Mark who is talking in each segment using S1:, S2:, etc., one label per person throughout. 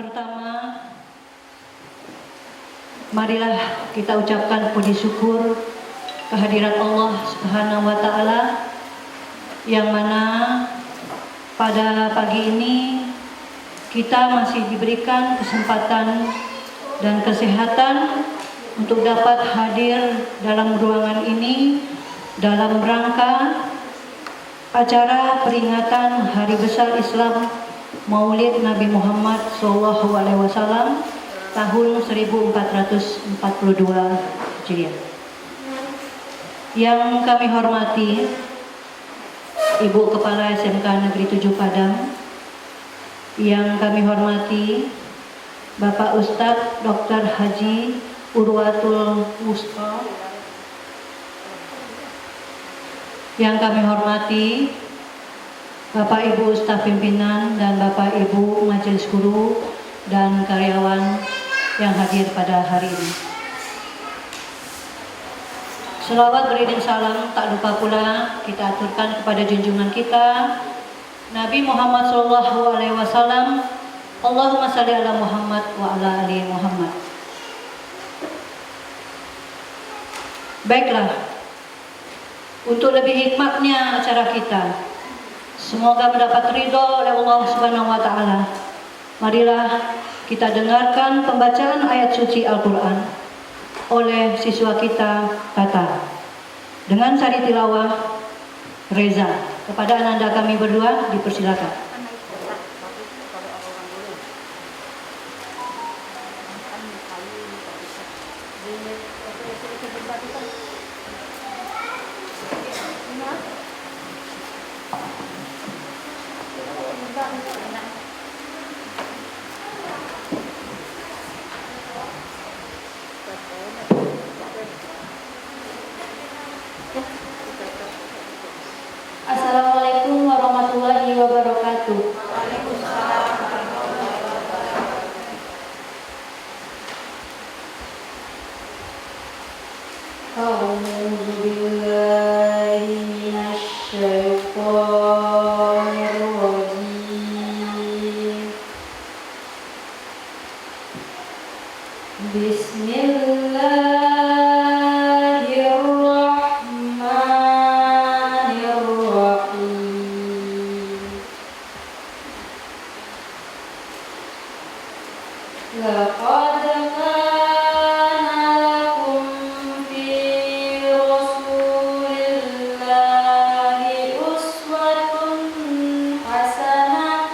S1: Pertama, marilah kita ucapkan puji syukur kehadirat Allah Subhanahu wa Ta'ala, yang mana pada pagi ini kita masih diberikan kesempatan dan kesehatan untuk dapat hadir dalam ruangan ini dalam rangka acara peringatan Hari Besar Islam Maulid Nabi Muhammad SAW tahun 1442 Hijriah. Yang kami hormati Ibu Kepala SMK Negeri 7 Padang, yang kami hormati Bapak Ustadz Dr. Haji Urwatul Wusta, yang kami hormati Bapak Ibu staf pimpinan dan Bapak Ibu majelis guru dan karyawan yang hadir pada hari ini. Selawat beriring salam tak lupa pula kita aturkan kepada junjungan kita Nabi Muhammad SAW. Allahumma salli ala Muhammad wa ala ali Muhammad. Baiklah, untuk lebih hikmatnya acara kita, semoga mendapat ridho oleh Allah Subhanahu wa Ta'ala, marilah kita dengarkan pembacaan ayat suci Al-Quran oleh siswa kita Tata dengan sari tilawah Reza. Kepada ananda kami berdua dipersilakan.
S2: Assalamualaikum warahmatullahi wabarakatuh. A'udzu billahi minasyaitonir rajim. Bismillahirrahmanirrahim. Laqad kana lakum fi rasulillahi uswatun hasanah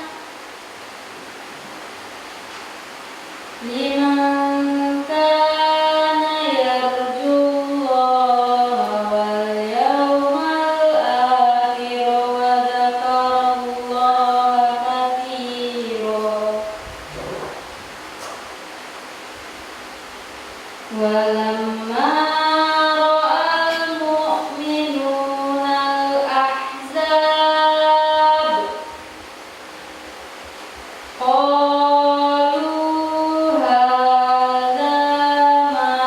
S2: liman kana yarjullaha wal yawmal akhir wa dzakarallaha katsiran. Walamma ra'al mu'minuna al-ahzab qalu hadza ma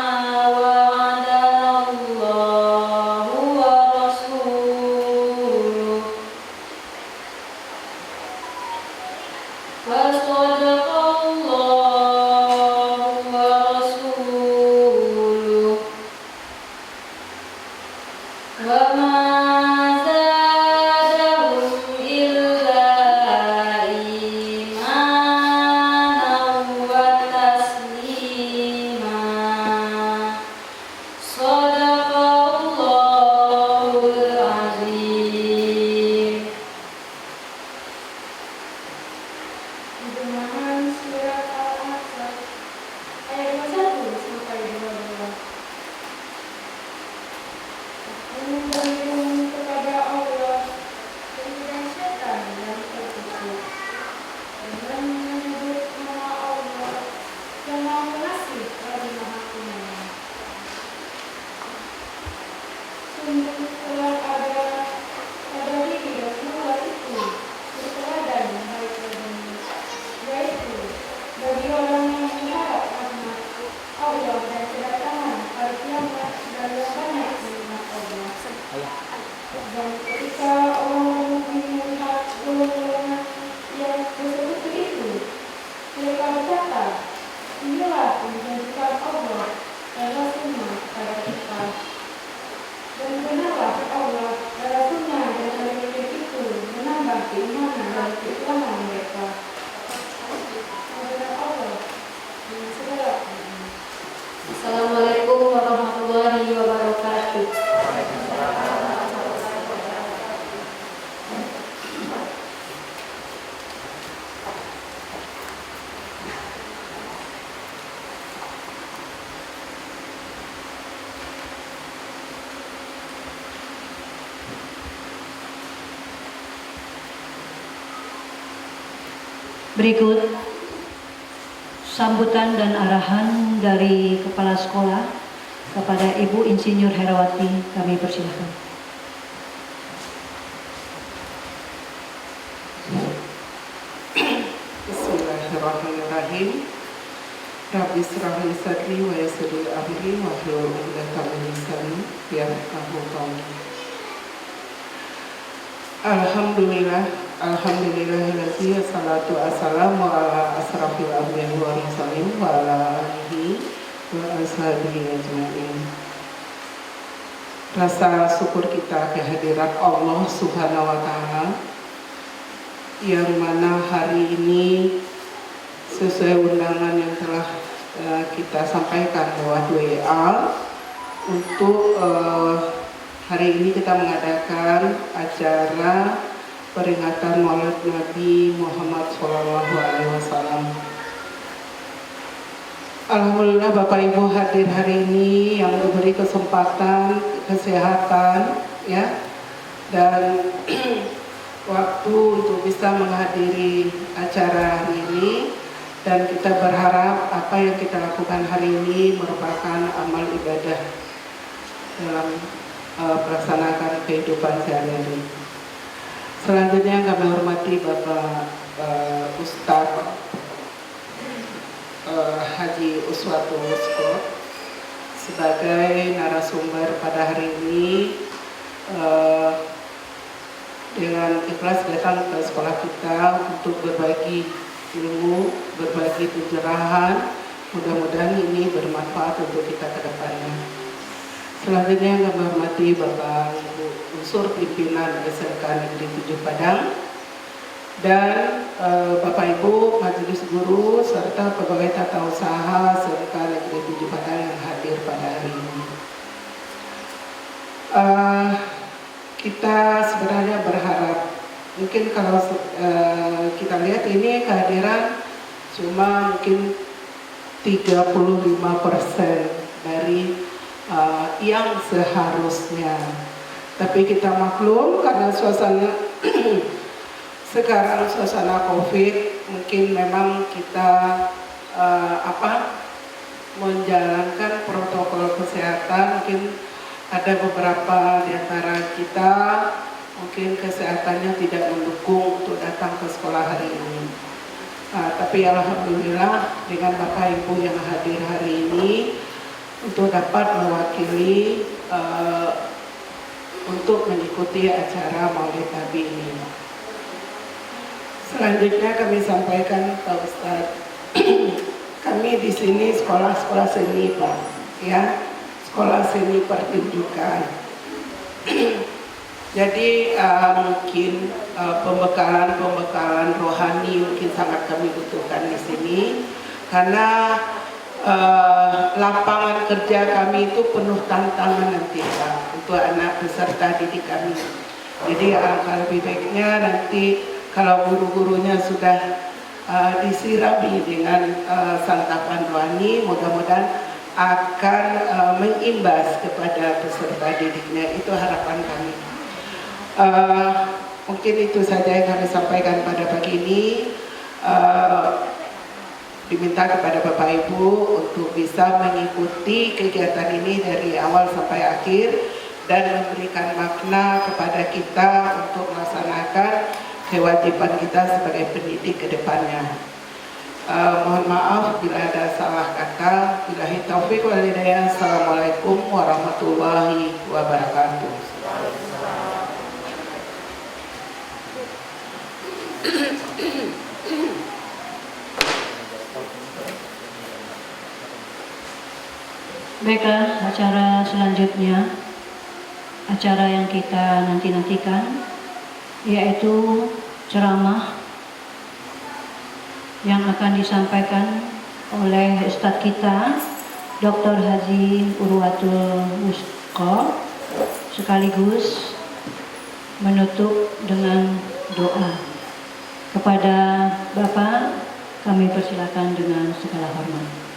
S2: wa'adana Allahu wa rasuluhu wa sadaqallahu wa rasuluhu wa ma zadahum illa imanan wa taslima. Shadaqallahul azim. Dengan surat Al-Ahzab ayat 21 sampai 22. Aku berlindung kepada Allah dari setan yang terkutuk dengan menyebut nama Allah yang Maha Pengasih lagi Maha Penyayang. Sungguh telah ada pada diri Rasulullah itu berteladan baik bagimu, yaitu
S1: Berikut sambutan dan arahan dari Kepala Sekolah kepada Ibu Insinyur Herawati, kami persilahkan.
S3: Bismillahirrahmanirrahim. Rabbi shrah li sadri wa yassir li amri wahlul 'uqdatam min lisani yafqahu qawli. Alhamdulillahillazi wassalatu wassalamu ala asrafil anbiya'i wal mursalin wa ala alihi wa ashabihi ajma'in. Rasa syukur kita kehadirat Allah Subhanahu wa taala yang mana hari ini sesuai undangan yang telah kita sampaikan lewat WA untuk hari ini kita mengadakan acara peringatan Maulid Nabi Muhammad SAW. Alhamdulillah Bapak Ibu hadir hari ini yang diberi kesempatan, kesehatan, ya, dan waktu untuk bisa menghadiri acara hari ini. Dan kita berharap apa yang kita lakukan hari ini merupakan amal ibadah dalam melaksanakan kehidupan sehari-hari. Selanjutnya kami hormati Bapak Ustadz Haji Uswatul Scott sebagai narasumber pada hari ini, dengan ikhlas datang ke sekolah kita untuk berbagi ilmu, berbagi pencerahan. Mudah-mudahan ini bermanfaat untuk kita ke depannya. Selanjutnya kami hormati Bapak Ibu unsur pimpinan SMK Negeri 7 Padang dan Bapak Ibu majelis guru serta pegawai tata usaha SMK Negeri 7 Padang yang hadir pada hari ini. Kita sebenarnya berharap, mungkin kalau kita lihat ini kehadiran cuma mungkin 35% dari yang seharusnya. Tapi kita maklum karena suasana sekarang suasana COVID, mungkin memang kita menjalankan protokol kesehatan. Mungkin ada beberapa di antara kita mungkin kesehatannya tidak mendukung untuk datang ke sekolah hari ini. Tapi alhamdulillah dengan Bapak Ibu yang hadir hari ini untuk dapat mewakili untuk mengikuti acara Maulid Nabi ini. Selanjutnya kami sampaikan Pak Ustadz, kami di sini sekolah seni Pak, ya, sekolah seni pertunjukan. Jadi mungkin pembekalan rohani mungkin sangat kami butuhkan di sini karena lapangan kerja kami itu penuh tantangan nanti Pak untuk anak peserta didik kami. Jadi alangkah lebih baiknya nanti kalau guru-gurunya sudah disirami dengan santapan rohani, mudah-mudahan akan mengimbas kepada peserta didiknya. Itu harapan kami. Mungkin itu saja yang kami sampaikan pada pagi ini. Diminta kepada Bapak Ibu untuk bisa mengikuti kegiatan ini dari awal sampai akhir dan memberikan makna kepada kita untuk melaksanakan kewajiban kita sebagai pendidik ke depannya. Mohon maaf bila ada salah kata. Billahi taufiq wal hidayah. Assalamualaikum warahmatullahi wabarakatuh.
S1: Baiklah, acara selanjutnya, acara yang kita nantikan, yaitu ceramah yang akan disampaikan oleh Ustadz kita, Dr. Haji Urwatul Scott, sekaligus menutup dengan doa. Kepada Bapak, kami persilakan dengan segala hormat.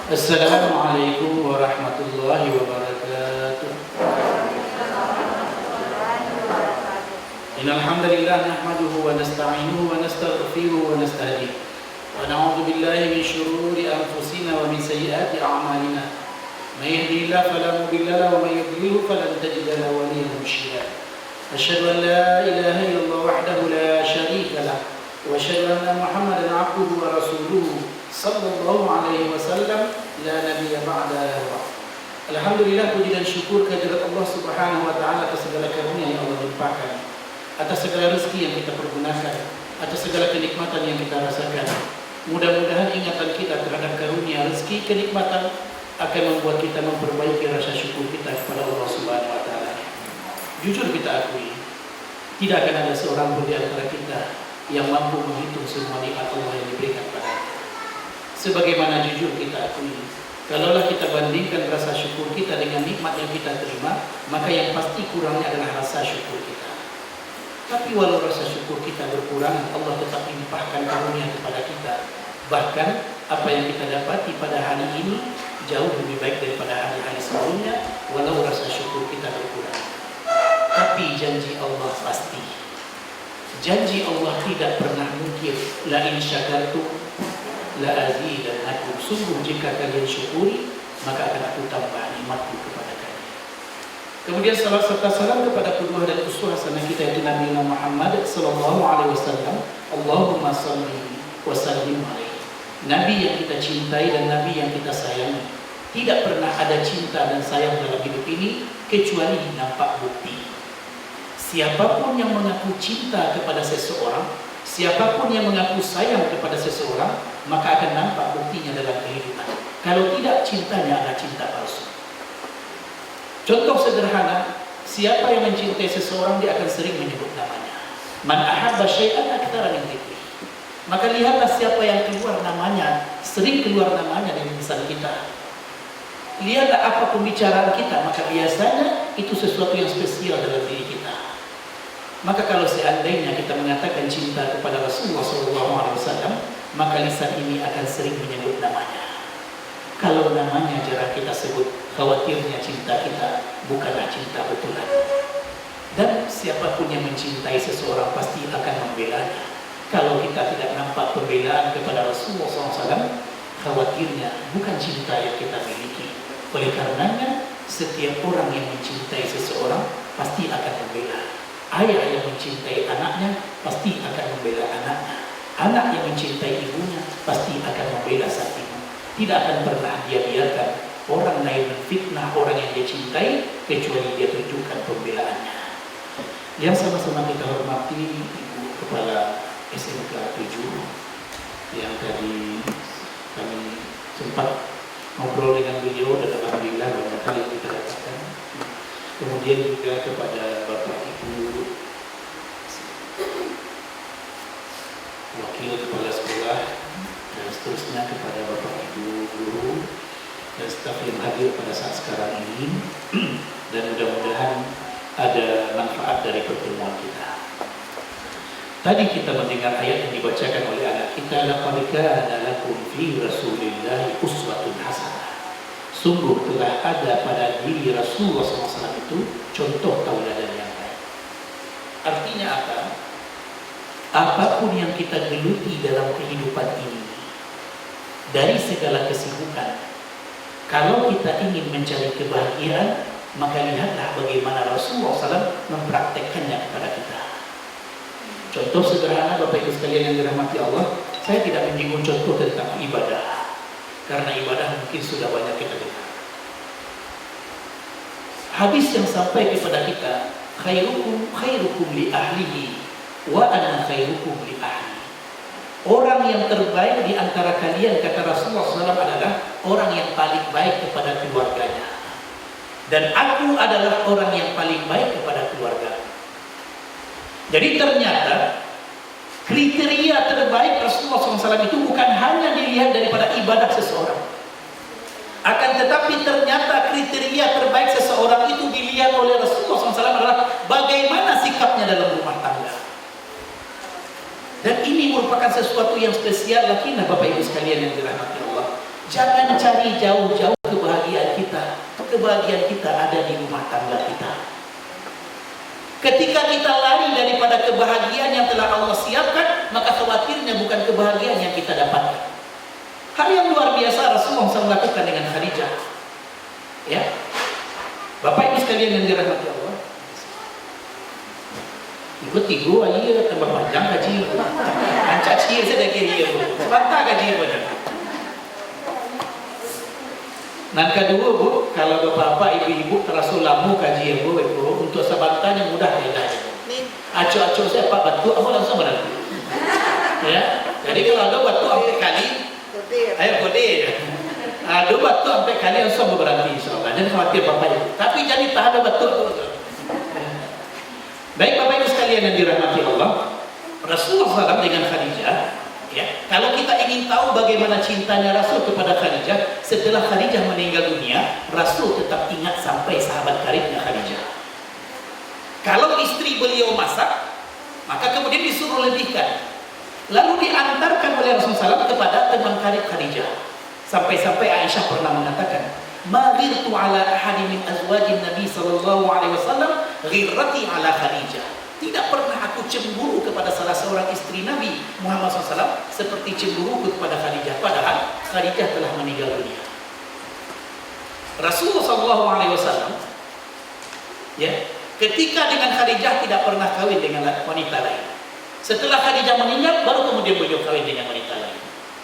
S4: Assalamualaikum warahmatullahi wabarakatuh. Innal hamdalillah nahmaduhu wa nasta'inuhu wa nastaghfiruhu wa nastahdihi wa na'udzu billahi min shururi anfusina wa min sayyiati a'malina. May yahdihillahu fala mudilla lahu wa may yudlil falan tajida lahu waliyyan mursyida. Asyhadu an la ilaha illallah wahdahu la syarika lah wa asyhadu anna Muhammadan 'abduhu wa rasuluhu sallallahu alaihi wasallam la nabiyya ba'da. Alhamdulillah, puji dan syukur kehadirat Allah Subhanahu wa taala atas segala karunia yang Allah limpahkan, atas segala rezeki yang kita pergunakan, atas segala kenikmatan yang kita rasakan. Mudah-mudahan ingatan kita terhadap karunia rezeki kenikmatan akan membuat kita memperbaiki rasa syukur kita kepada Allah Subhanahu wa taala. Jujur kita akui, tidak akan ada seorang pun di antara kita yang mampu menghitung semua nikmat Allah yang diberikan pada kita. Sebagaimana jujur kita akui, kalaulah kita bandingkan rasa syukur kita dengan nikmat yang kita terima, maka yang pasti kurangnya adalah rasa syukur kita. Tapi walau rasa syukur kita berkurang, Allah tetap limpahkan karunia kepada kita. Bahkan apa yang kita dapati pada hari ini jauh lebih baik daripada hari-hari sebelumnya, walau rasa syukur kita berkurang. Tapi janji Allah pasti. Janji Allah tidak pernah mungkin. La in syakartum la azidannakum. Sungguh jika kalian syukuri, maka akan aku tambah nikmatku kepada kalian. Kemudian salat serta salam kepada qudwah dan uswah hasanah kita yaitu Nabi Muhammad sallallahu alaihi wasallam. Allahumma shalli wa sallim alaihi. Nabi yang kita cintai dan nabi yang kita sayangi. Tidak pernah ada cinta dan sayang dalam hidup ini kecuali nampak bukti. Siapapun yang mengaku cinta kepada seseorang, siapapun yang mengaku sayang kepada seseorang, maka akan nampak buktinya dalam kehidupan. Kalau tidak, cintanya adalah cinta palsu. Contoh sederhana, siapa yang mencintai seseorang, dia akan sering menyebut namanya. Man ahabba syai'an aktsara min dzikri. Maka lihatlah siapa yang keluar namanya, sering keluar namanya dari lisan kita. Lihatlah apa pembicaraan kita, maka biasanya itu sesuatu yang spesial dalam diri kita. Maka kalau seandainya kita mengatakan cinta kepada Rasulullah SAW, maka lisan ini akan sering menyebut namanya. Kalau namanya jarang kita sebut, khawatirnya cinta kita bukanlah cinta betulan. Dan siapapun yang mencintai seseorang pasti akan membelanya. Kalau kita tidak nampak pembelaan kepada Rasulullah SAW, khawatirnya bukan cinta yang kita miliki. Oleh karenanya, setiap orang yang mencintai seseorang pasti akan membela. Ayah yang mencintai anaknya pasti akan membela anaknya. Anak yang mencintai ibunya pasti akan membela sang ibu. Tidak akan pernah dia biarkan orang lain menfitnah orang yang dia cintai kecuali dia tunjukkan pembelaannya. Yang sama-sama kita hormati Ibu Kepala SMK 7 yang tadi kami sempat ngobrol dengan beliau dan alhamdulillah banyak hal yang kita dapatkan. Kemudian juga kepada Bapak Ibu Wakil Kepala Sekolah dan seterusnya, kepada Bapak Ibu Guru dan staf yang hadir pada saat sekarang ini, dan mudah-mudahan ada manfaat dari pertemuan kita. Tadi kita mendengar ayat yang dibacakan oleh anak kita, laqad kana lakum fi Rasulillahi uswatun hasanah. Sungguh telah ada pada diri Rasulullah SAW itu contoh tauladan yang baik. Artinya apa? Apapun yang kita geluti dalam kehidupan ini, dari segala kesibukan, kalau kita ingin mencari kebahagiaan, maka lihatlah bagaimana Rasulullah SAW mempraktekkannya kepada kita. Contoh sederhana Bapak Ibu sekalian yang dirahmati Allah, saya tidak menyinggung contoh tentang ibadah. Karena ibadah mungkin sudah banyak kita dengar. Hadis yang sampai kepada kita, khairukum li ahlihi wa ana khairukum li ahli. Orang yang terbaik di antara kalian, kata Rasulullah SAW, adalah orang yang paling baik kepada keluarganya. Dan aku adalah orang yang paling baik kepada keluarga. Jadi ternyata kriteria terbaik Rasulullah SAW itu bukan hanya dilihat daripada ibadah seseorang. Akan tetapi ternyata kriteria terbaik seseorang itu dilihat oleh Rasulullah SAW adalah bagaimana sikapnya dalam rumah tangga. Dan ini merupakan sesuatu yang spesial, lakinlah Bapak Ibu sekalian yang dirahmati Allah. Jangan cari jauh-jauh kebahagiaan kita. Kebahagiaan kita ada di rumah tangga kita. Ketika kita lari daripada kebahagiaan yang telah Allah siapkan, maka khawatirnya bukan kebahagiaan yang kita dapatkan. Hal yang luar biasa Rasulullah SAW lakukan dengan Khadijah. Ya, Bapak Ibu sekalian yang dirahmati Allah. Ibu aja tambah panjang gaji. Ancak cia saya kira sebentar gaji benar. Nah kedua Bu, kalau bapak ibu-ibu terasa lama kaji Bu untuk sebentarnya mudah ya. Acu-acu saya Pak batu, aku langsung berhenti. Ya, jadi kalau ada batu sampai kali, ayo kode. Ada batu sampai kali langsung berhenti insyaallah. Jangan khawatir bapak ibu. Tapi jadi tahan batu. Baik Bapak Ibu sekalian yang dirahmati Allah, Rasulullah SAW dengan Khadijah, ya, kalau kita ingin tahu bagaimana cintanya Rasul kepada Khadijah, setelah Khadijah meninggal dunia, Rasul tetap ingat sampai sahabat karibnya Khadijah. Kalau istri beliau masak, maka kemudian disuruh lebihkan, lalu diantarkan oleh Rasulullah SAW kepada teman karib Khadijah. Sampai-sampai Aisyah pernah mengatakan, "Maghirtu ala ahadi min azwajin Nabi sallallahu alaihi wasallam ghirrati ala Khadijah." Tidak pernah aku cemburu kepada salah seorang istri Nabi Muhammad SAW seperti cemburuku kepada Khadijah, padahal Khadijah telah meninggal dunia. Rasulullah SAW, ya, ketika dengan Khadijah tidak pernah kawin dengan wanita lain. Setelah Khadijah meninggal, baru kemudian beliau kawin dengan wanita lain.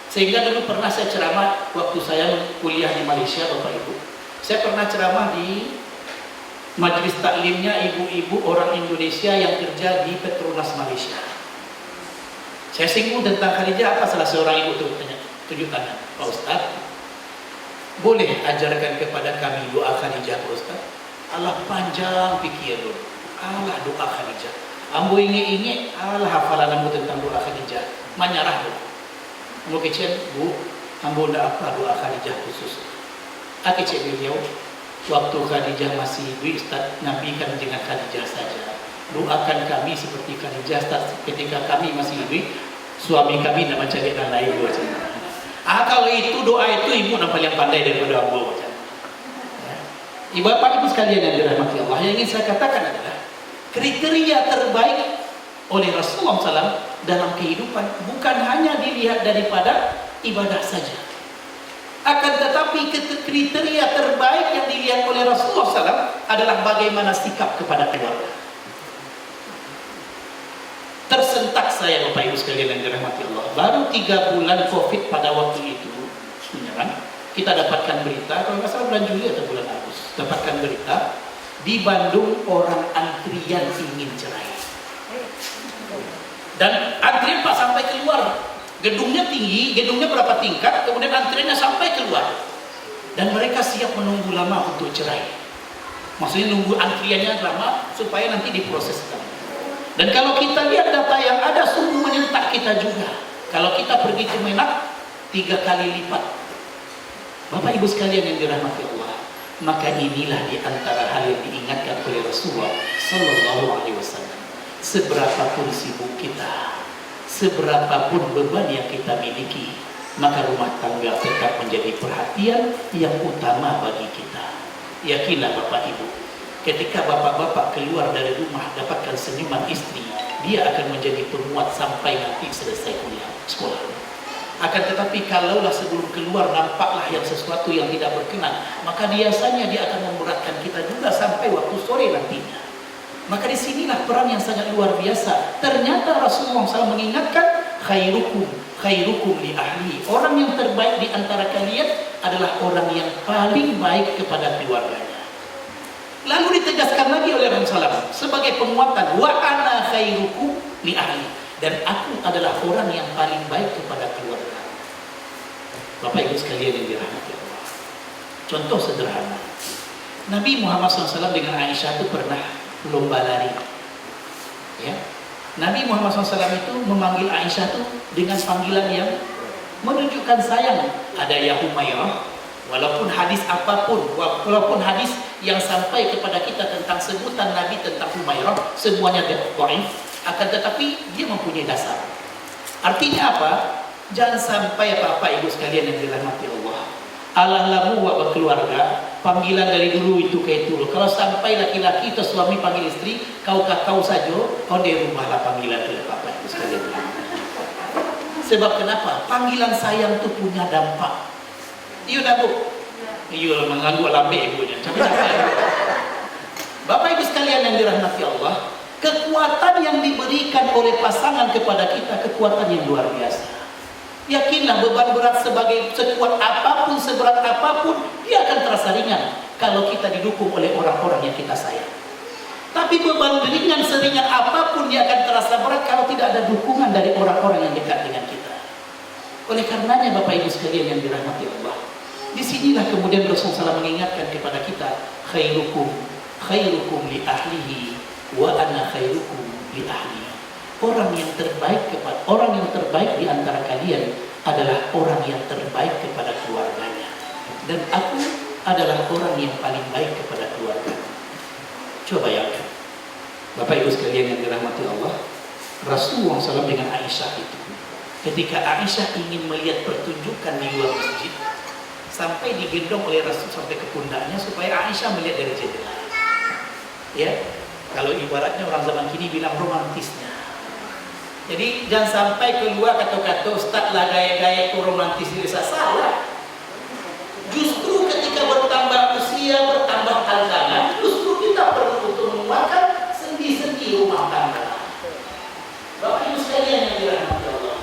S4: Sehingga dulu pernah saya ceramah waktu saya kuliah di Malaysia, Bapak Ibu. Saya pernah ceramah di majelis taklimnya ibu-ibu orang Indonesia yang kerja di Petronas Malaysia. Saya singgung tentang Khadijah, apa salah seorang ibu itu tunjuk tangan. Pak Ustaz, boleh ajarkan kepada kami doa Khadijah Pak Ustaz? Allah panjang pikir dulu. Allah doa Khadijah. Ambo inge-inge, Allah hafalan ambo tentang doa Khadijah. Menyerah dulu. Ambo kecil, Bu, ambo ndak apa doa Khadijah khusus. Kecil beliau, waktu Khadijah masih hidup, Ustaz, Nabi kan dengan Khadijah saja. Doakan kami seperti Khadijah, Ustaz, ketika kami masih hidup, suami kami nak mencari dan lain macam. Kalau itu doa itu ibu yang paling pandai daripada ambo macam. Ya. Ibu bapak ibu sekalian yang dirahmati Allah, yang ingin saya katakan adalah kriteria terbaik oleh Rasulullah SAW dalam kehidupan bukan hanya dilihat daripada ibadah saja, akan tetapi kriteria terbaik yang dilihat oleh Rasulullah SAW adalah bagaimana sikap kepada keluarga. Tersentak saya Bapak Ibu sekalian yang dirahmati Allah, baru 3 bulan COVID pada waktu itu, kan, kita dapatkan berita, kalau nggak salah bulan Juli atau bulan Agustus, dapatkan berita di Bandung orang antrian ingin cerai. Dan antrian Pak sampai keluar, gedungnya tinggi, gedungnya berapa tingkat, kemudian antriannya sampai keluar, dan mereka siap menunggu lama untuk cerai. Maksudnya nunggu antriannya lama supaya nanti diproseskan. Dan kalau kita lihat data yang ada, sungguh menyentak kita juga. Kalau kita pergi ke Menak 3 kali lipat. Bapak Ibu sekalian yang dirahmati Allah, maka inilah di antara hal yang diingatkan oleh Rasulullah Sallallahu Alaihi Wasallam. Seberapapun sibuk kita, seberapapun beban yang kita miliki, maka rumah tangga tetap menjadi perhatian yang utama bagi kita. Yakinlah Bapak Ibu, ketika bapak-bapak keluar dari rumah dapatkan senyuman istri, dia akan menjadi penguat sampai nanti selesai kuliah sekolah. Akan tetapi kalaulah sebelum keluar nampaklah yang sesuatu yang tidak berkenan, maka biasanya dia akan memberatkan kita juga sampai waktu sore nantinya. Maka disinilah peran yang sangat luar biasa. Ternyata Rasulullah SAW mengingatkan, khairukum li ahli. Orang yang terbaik di antara kalian adalah orang yang paling baik kepada keluarganya. Lalu ditegaskan lagi oleh Rasulullah SAW sebagai penguatan, wa ana khairukum li ahli, dan aku adalah orang yang paling baik kepada keluarga. Bapak Ibu sekalian yang dirahmati Allah, contoh sederhana, Nabi Muhammad SAW dengan Aisyah itu pernah lomba lari. Ya, Nabi Muhammad SAW itu memanggil Aisyah itu dengan panggilan yang menunjukkan sayang. Ada ya Humairah, walaupun hadis apapun, walaupun hadis yang sampai kepada kita tentang sebutan Nabi tentang Humairah semuanya dhaif, akan tetapi dia mempunyai dasar. Artinya apa? Jangan sampai Bapak Ibu sekalian yang dirahmati Allah, Alahlah buat berkeluarga, panggilan dari dulu itu kayak itu. Kalau sampai laki-laki atau suami panggil istri, kau saja, kau di rumah lah panggilan itu apa itu sekalian. Sebab kenapa? Panggilan sayang itu punya dampak. Iya dah bu. Iya mengganggu lambe ibunya. Bapak ibu sekalian yang dirahmati Allah, kekuatan yang diberikan oleh pasangan kepada kita kekuatan yang luar biasa. Yakinlah beban berat sekuat apapun, seberat apapun, dia akan terasa ringan kalau kita didukung oleh orang-orang yang kita sayang. Tapi beban ringan seringan apapun dia akan terasa berat kalau tidak ada dukungan dari orang-orang yang dekat dengan kita. Oleh karenanya Bapak Ibu sekalian yang dirahmati Allah, disinilah kemudian Rasulullah SAW mengingatkan kepada kita, khairukum li ahlihi wa ana khairukum li ahli. Orang yang terbaik di antara kalian adalah orang yang terbaik kepada keluarganya, dan aku adalah orang yang paling baik kepada keluarga. Coba bayangkan, Bapak Ibu sekalian yang dirahmati Allah, Rasulullah SAW dengan Aisyah itu, ketika Aisyah ingin melihat pertunjukan di luar masjid, sampai digendong oleh Rasul sampai ke pundaknya supaya Aisyah melihat dari jendela. Ya, kalau ibaratnya orang zaman kini bilang romantisnya. Jadi jangan sampai keluar kata-kata Ustaz lah gaya-gaya itu romantis itu salah. Justru ketika bertambah usia, bertambah tantangan, justru kita perlu untuk menguatkan sendi-sendi rumah tangga. Bapak Ibu sekalian yang dirahmati Allah,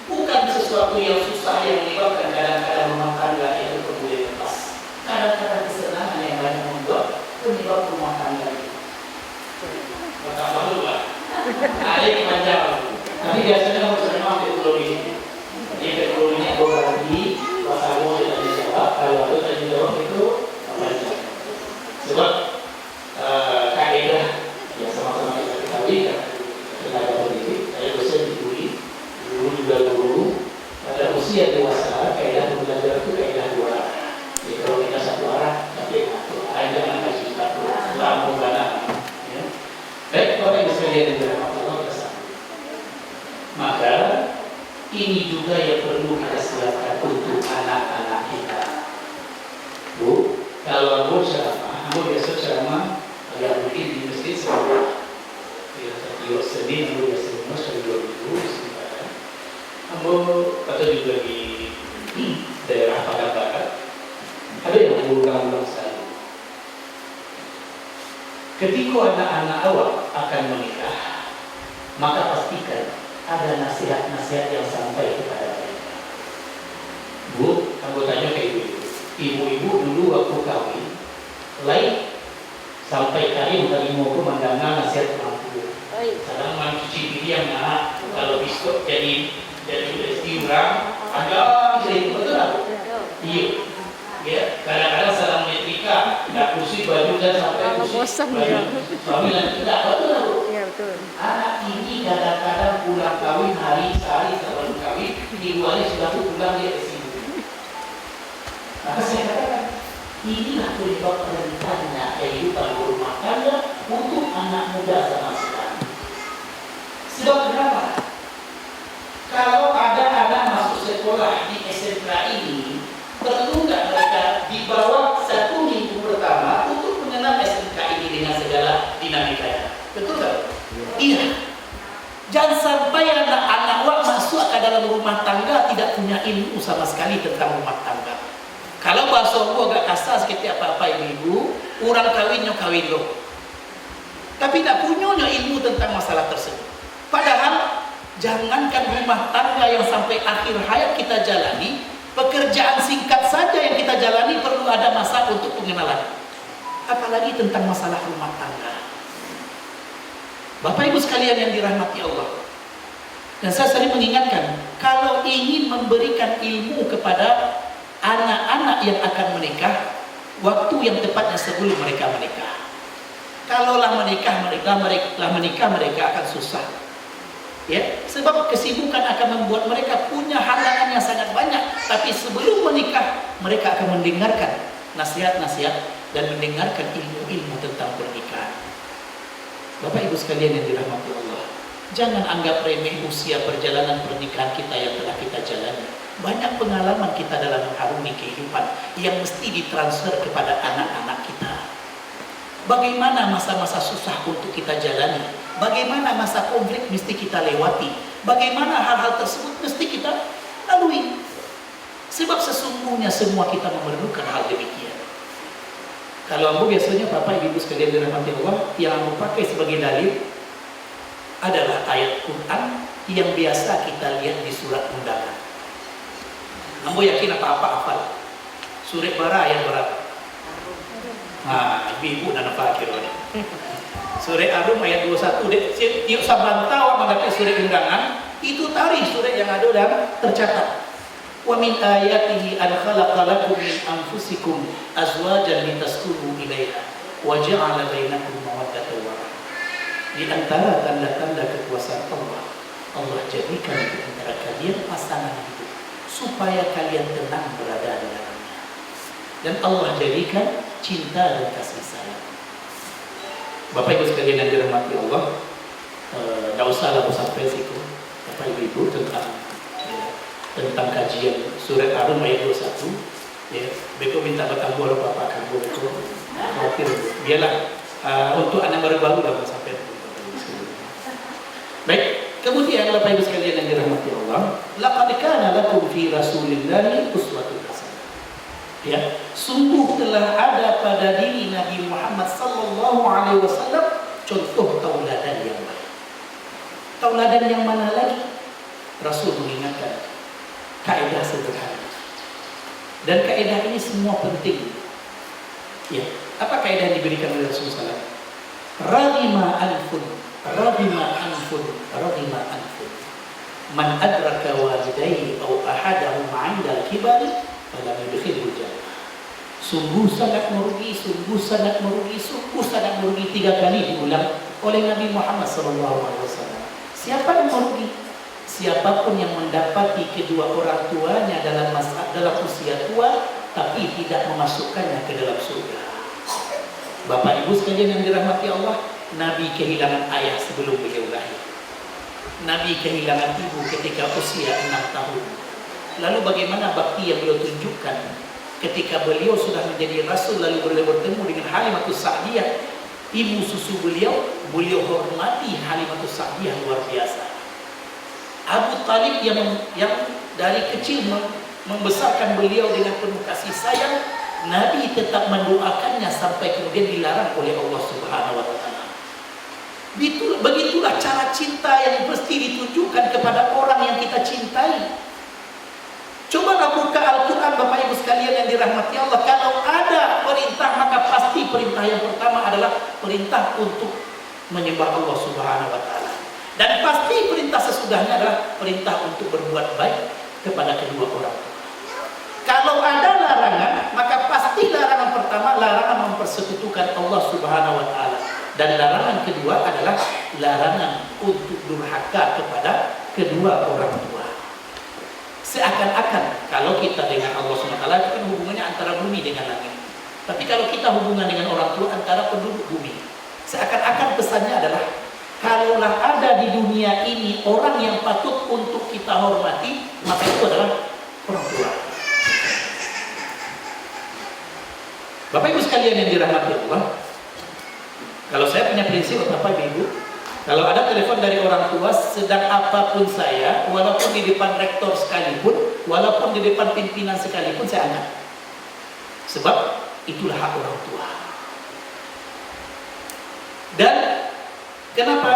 S4: bukan sesuatu yang susah yang menyebabkan kadang-kadang rumah tangga itu boleh lepas. Kadang-kadang kesenangan yang banyak membuat penyebab rumah tangga itu. Maka malu lah. Ada yang panjang, tapi biasanya kamu sering ambil pulau ini. Jadi pulau ini dua lagi, kamu tidak dijawab. Kalau aku tidak dijawab itu panjang. Sebab kaidah yang sama-sama kita ketahui kan, tenaga pendidik, saya dosen di UI, guru juga guru. Pada usia dewasa, kaidah belajar itu kaidah dua arah. Jadi kalau kita satu arah, tapi ada yang kasih satu, lambung kanan. Baik, Bapak Ibu sekalian yang dirahmati Allah bersama. Maka ini juga yang perlu kita siapkan untuk anak-anak kita. Bu, kalau Ambo ceramah, Ambo biasa ceramah agak mungkin di masjid sekolah. Di Senin, Ambo biasa rumah sekali 2 minggu sementara. Ambo atau juga di daerah Padang Barat. Ada yang berulang-ulang sekali. Ketika anak-anak awak akan menikah, maka pastikan ada nasihat-nasihat yang sampai kepada mereka. Bu, aku tanya ke ibu-ibu. Ibu-ibu dulu waktu kawin, lain sampai kali tadi mau pemandangan nasihat orang tua. Kadang mencuci piring nak, kalau besok jadi istri orang, agak bisa itu betul tak? Iya. Ya, kadang-kadang salam metrika, tidak kursi baju dan sampai kursi baju. Suami dan tidak betul tak? Iya betul. Anak ini kadang-kadang pulang kawin sehari sebelum kawin, minggu hari sudah pulang dia ke sini. Maka saya katakan, inilah penyebab rentannya kehidupan rumah tangga untuk anak muda zaman sekarang. Sebab kenapa? Kalau ada anak masuk sekolah di SMK ini, perlu nggak mereka dibawa 1 minggu pertama untuk mengenal SMK ini dengan segala dinamikanya? Betul tak? Iya. Jangan sampai anak-anak masuk ke dalam rumah tangga tidak punya ilmu sama sekali tentang rumah tangga. Kalau bahasa aku agak kasar seperti apa-apa ibu, orang kawin lo. Tapi tidak punya ilmu tentang masalah tersebut. Padahal jangankan rumah tangga yang sampai akhir hayat kita jalani, pekerjaan singkat saja yang kita jalani perlu ada masa untuk pengenalan. Apalagi tentang masalah rumah tangga. Bapak Ibu sekalian yang dirahmati Allah. Dan saya sering mengingatkan, kalau ingin memberikan ilmu kepada anak-anak yang akan menikah, waktu yang tepatnya sebelum mereka menikah. Kalaulah menikah mereka akan susah. Ya, sebab kesibukan akan membuat mereka punya halangan yang sangat banyak. Tapi sebelum menikah, mereka akan mendengarkan nasihat-nasihat dan mendengarkan ilmu-ilmu tentang pernikahan. Bapak Ibu sekalian yang dirahmati Allah, Jangan anggap remeh usia perjalanan pernikahan kita yang telah kita jalani. Banyak pengalaman kita dalam mengharumi kehidupan yang mesti ditransfer kepada anak-anak kita. Bagaimana masa-masa susah untuk kita jalani? Bagaimana masa konflik mesti kita lewati? Bagaimana hal-hal tersebut mesti kita lalui? Sebab sesungguhnya semua kita memerlukan hal demikian. Kalau ambo biasanya Bapak Ibu sekalian dirahmati Allah, yang ambo pakai sebagai dalil adalah ayat Quran yang biasa kita lihat di surat undangan. Ambo yakin apa-apa hafal. Surat Bara ayat berapa? Ibu dan fakir ini. Surat Arum ayat 21. Yuk sabantau mendapat surat undangan itu tari surat yang ada dalam tercatat. Wa min ayatihi an khalaqa lakum min anfusikum azwajan litaskunu ilaiha wa ja'ala bainakum mawaddatan wa rahmah. Di antara tanda-tanda kekuasaan Allah, Allah jadikan di antara kalian pasangan hidup supaya kalian tenang berada di dalamnya. Dan Allah jadikan cinta dan kasih sayang. Bapak Ibu sekalian yang dirahmati Allah, tidak usah lah sampai situ. Bapak Ibu tentang kajian surat Arum ayat 21. Ya, beko minta bertambah Bapak kamu beko khawatir. Biarlah untuk anak baru-baru dah sampai. Baik, kemudian Bapak Ibu sekalian yang dirahmati Allah, laqad kana lakum fi Rasulillahi uswatun hasanah. Ya, sungguh telah ada pada diri Nabi Muhammad sallallahu alaihi wasallam contoh tauladan yang baik. Tauladan yang mana lagi? Rasul mengingatkan kaidah sederhana. Dan kaidah ini semua penting. Ya, apa kaidah yang diberikan oleh Rasulullah SAW? Raghima anfun, raghima anfun. Man adraka walidayhi aw ahadahum 'inda al-kibari falam yudkhilhu jannah. Sungguh sangat merugi, sungguh sangat merugi, sungguh sangat merugi 3 kali diulang oleh Nabi Muhammad SAW. Siapa yang merugi? Siapapun yang mendapati kedua orang tuanya dalam usia tua tapi tidak memasukkannya ke dalam surga. Bapak Ibu sekalian yang dirahmati Allah, Nabi kehilangan ayah sebelum beliau lahir. Nabi kehilangan ibu ketika usia 6 tahun. Lalu bagaimana bakti yang beliau tunjukkan ketika beliau sudah menjadi Rasul, lalu beliau bertemu dengan Halimatus Sa'diyah, ibu susu beliau hormati Halimatus Sa'diyah luar biasa. Abu Talib yang dari kecil membesarkan beliau dengan penuh kasih sayang, Nabi tetap mendoakannya sampai kemudian dilarang oleh Allah Subhanahu wa Ta'ala. Begitulah cara cinta yang mesti ditunjukkan kepada orang yang kita cintai. Cobalah buka Al-Quran Bapak Ibu sekalian yang dirahmati Allah. Kalau ada perintah, maka pasti perintah yang pertama adalah perintah untuk menyembah Allah Subhanahu wa Ta'ala. Dan pasti perintah sesudahnya adalah perintah untuk berbuat baik kepada kedua orang tua. Kalau ada larangan, maka pasti larangan pertama larangan mempersekutukan Allah Subhanahu wa Ta'ala. Dan larangan kedua adalah larangan untuk durhaka kepada kedua orang tua. Seakan-akan kalau kita dengan Allah Subhanahu wa Ta'ala itu kan hubungannya antara bumi dengan langit. Tapi kalau kita hubungan dengan orang tua antara penduduk bumi. Seakan-akan pesannya adalah kalaulah ada di dunia ini orang yang patut untuk kita hormati, maka itu adalah orang tua. Bapak Ibu sekalian yang dirahmati Allah, kalau saya punya prinsip Bapak Ibu, kalau ada telepon dari orang tua sedang apapun saya, walaupun di depan rektor sekalipun, walaupun di depan pimpinan sekalipun, saya angkat. Sebab itulah hak orang tua. Dan kenapa?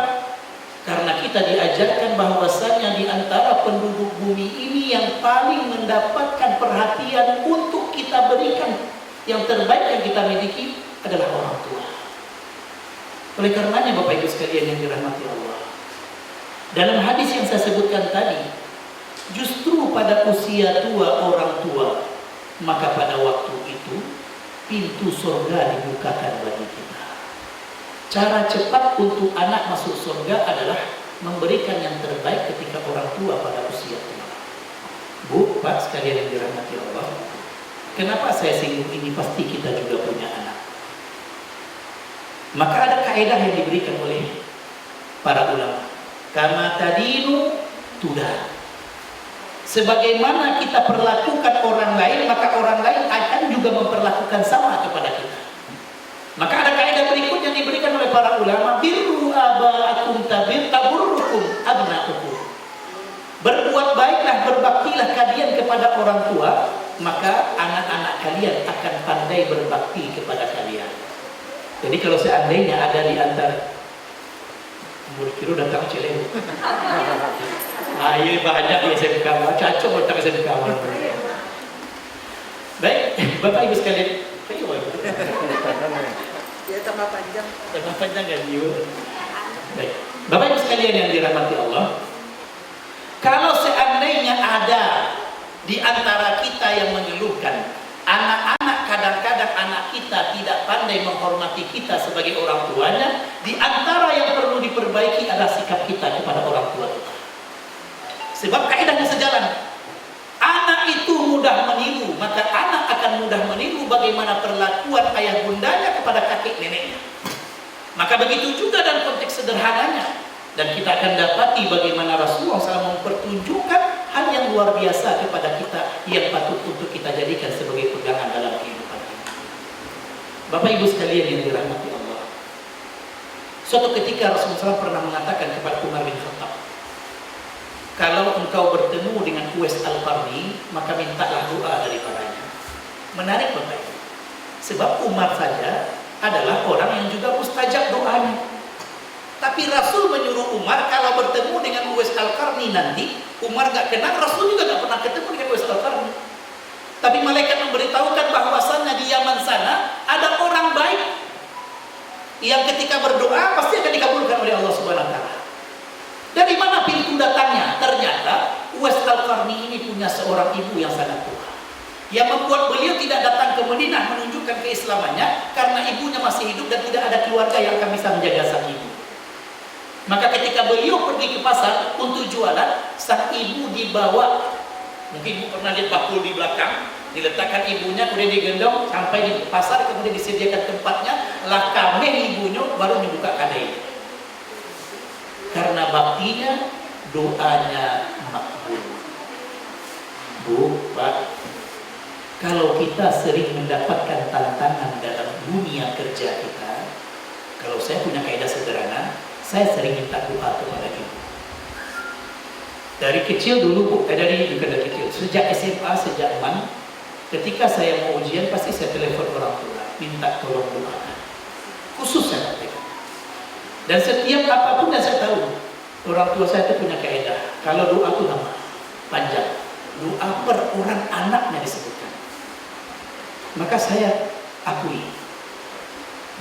S4: Karena kita diajarkan bahwasannya di antara penduduk bumi ini yang paling mendapatkan perhatian untuk kita berikan yang terbaik yang kita miliki adalah orang tua. Oleh karenanya Bapak Ibu sekalian yang dirahmati Allah, dalam hadis yang saya sebutkan tadi, justru pada usia tua orang tua, maka pada waktu itu pintu surga dibukakan bagi kita. Cara cepat untuk anak masuk surga adalah memberikan yang terbaik ketika orang tua pada usia tua. Bu, Pak sekalian yang dirahmati Allah, kenapa saya singgung ini? Pasti kita juga punya anak. Maka ada kaidah yang diberikan oleh para ulama. Kama tadinu tudan. Sebagaimana kita perlakukan orang lain, maka orang lain akan juga memperlakukan sama kepada kita. Maka ada kaidah berikut yang diberikan oleh para ulama, birru aba'akum taburrukum abna'ukum. Berbuat baiklah, berbaktilah kalian kepada orang tua, maka anak-anak kalian akan pandai berbakti kepada kalian. Jadi kalau seandainya ada di antara murid kira datang celeng. Iya banyak di SMK, cocok datang SMK. Baik, Bapak Ibu sekalian,
S3: Ya tambah panjang.
S4: tambah panjang kan you. Baik, Bapak Ibu sekalian yang dirahmati Allah, kalau seandainya ada di antara kita yang mengeluhkan anak-anak, kadang-kadang anak kita tidak pandai menghormati kita sebagai orang tuanya, di antara yang perlu diperbaiki adalah sikap kita kepada orang tua kita. Sebab kaidahnya sejalan. Anak itu mudah meniru, maka anak akan mudah meniru bagaimana perlakuan ayah bundanya kepada kakek neneknya. Maka begitu juga dalam konteks sederhananya. Dan kita akan dapati bagaimana Rasulullah SAW mempertunjukkan hal yang luar biasa kepada kita yang patut untuk kita jadikan sebagai pegangan dalam kehidupan kita. Bapak Ibu sekalian yang dirahmati Allah, suatu ketika Rasulullah SAW pernah mengatakan kepada Umar bin Khattab, kalau engkau bertemu dengan Uwais Al-Qarni, maka mintalah doa daripadanya. Menarik Bapak Ibu, sebab Umar saja adalah orang yang juga mustajab doanya. Tapi Rasul menyuruh Umar kalau bertemu dengan Uwais Al-Qarni nanti, Umar gak kenal, Rasul juga gak pernah ketemu dengan Uwais Al-Qarni. Tapi malaikat memberitahukan bahwasannya di Yaman sana ada orang baik yang ketika berdoa pasti akan dikabulkan oleh Allah Subhanahu wa taala. Dari mana pintu datangnya? Ternyata Uwais Al-Qarni ini punya seorang ibu yang sangat tua, yang membuat beliau tidak datang ke Madinah menunjukkan keislamannya karena ibunya masih hidup dan tidak ada keluarga yang akan bisa menjaga sang ibu. Maka ketika beliau pergi ke pasar untuk jualan, sang ibu dibawa. Mungkin ibu pernah lihat bakul di belakang, diletakkan ibunya, kemudian digendong sampai di pasar, kemudian disediakan tempatnya, lah kami ibunya baru dibuka kadai. Karena baktinya, doanya makbul. Bu, Pak, kalau kita sering mendapatkan tantangan dalam dunia kerja kita, kalau saya punya kaidah sederhana, saya sering minta doa kepada ibu. Dari kecil dulu, bukan dari kecil, sejak SMA, sejak MAN, ketika saya mau ujian pasti saya telepon orang tua, minta tolong doakan. Khusus saya katakan. Dan setiap apapun yang saya tahu, orang tua saya itu punya kaidah. Kalau doa itu nama panjang, doa per orang anaknya disebutkan. Maka saya akui,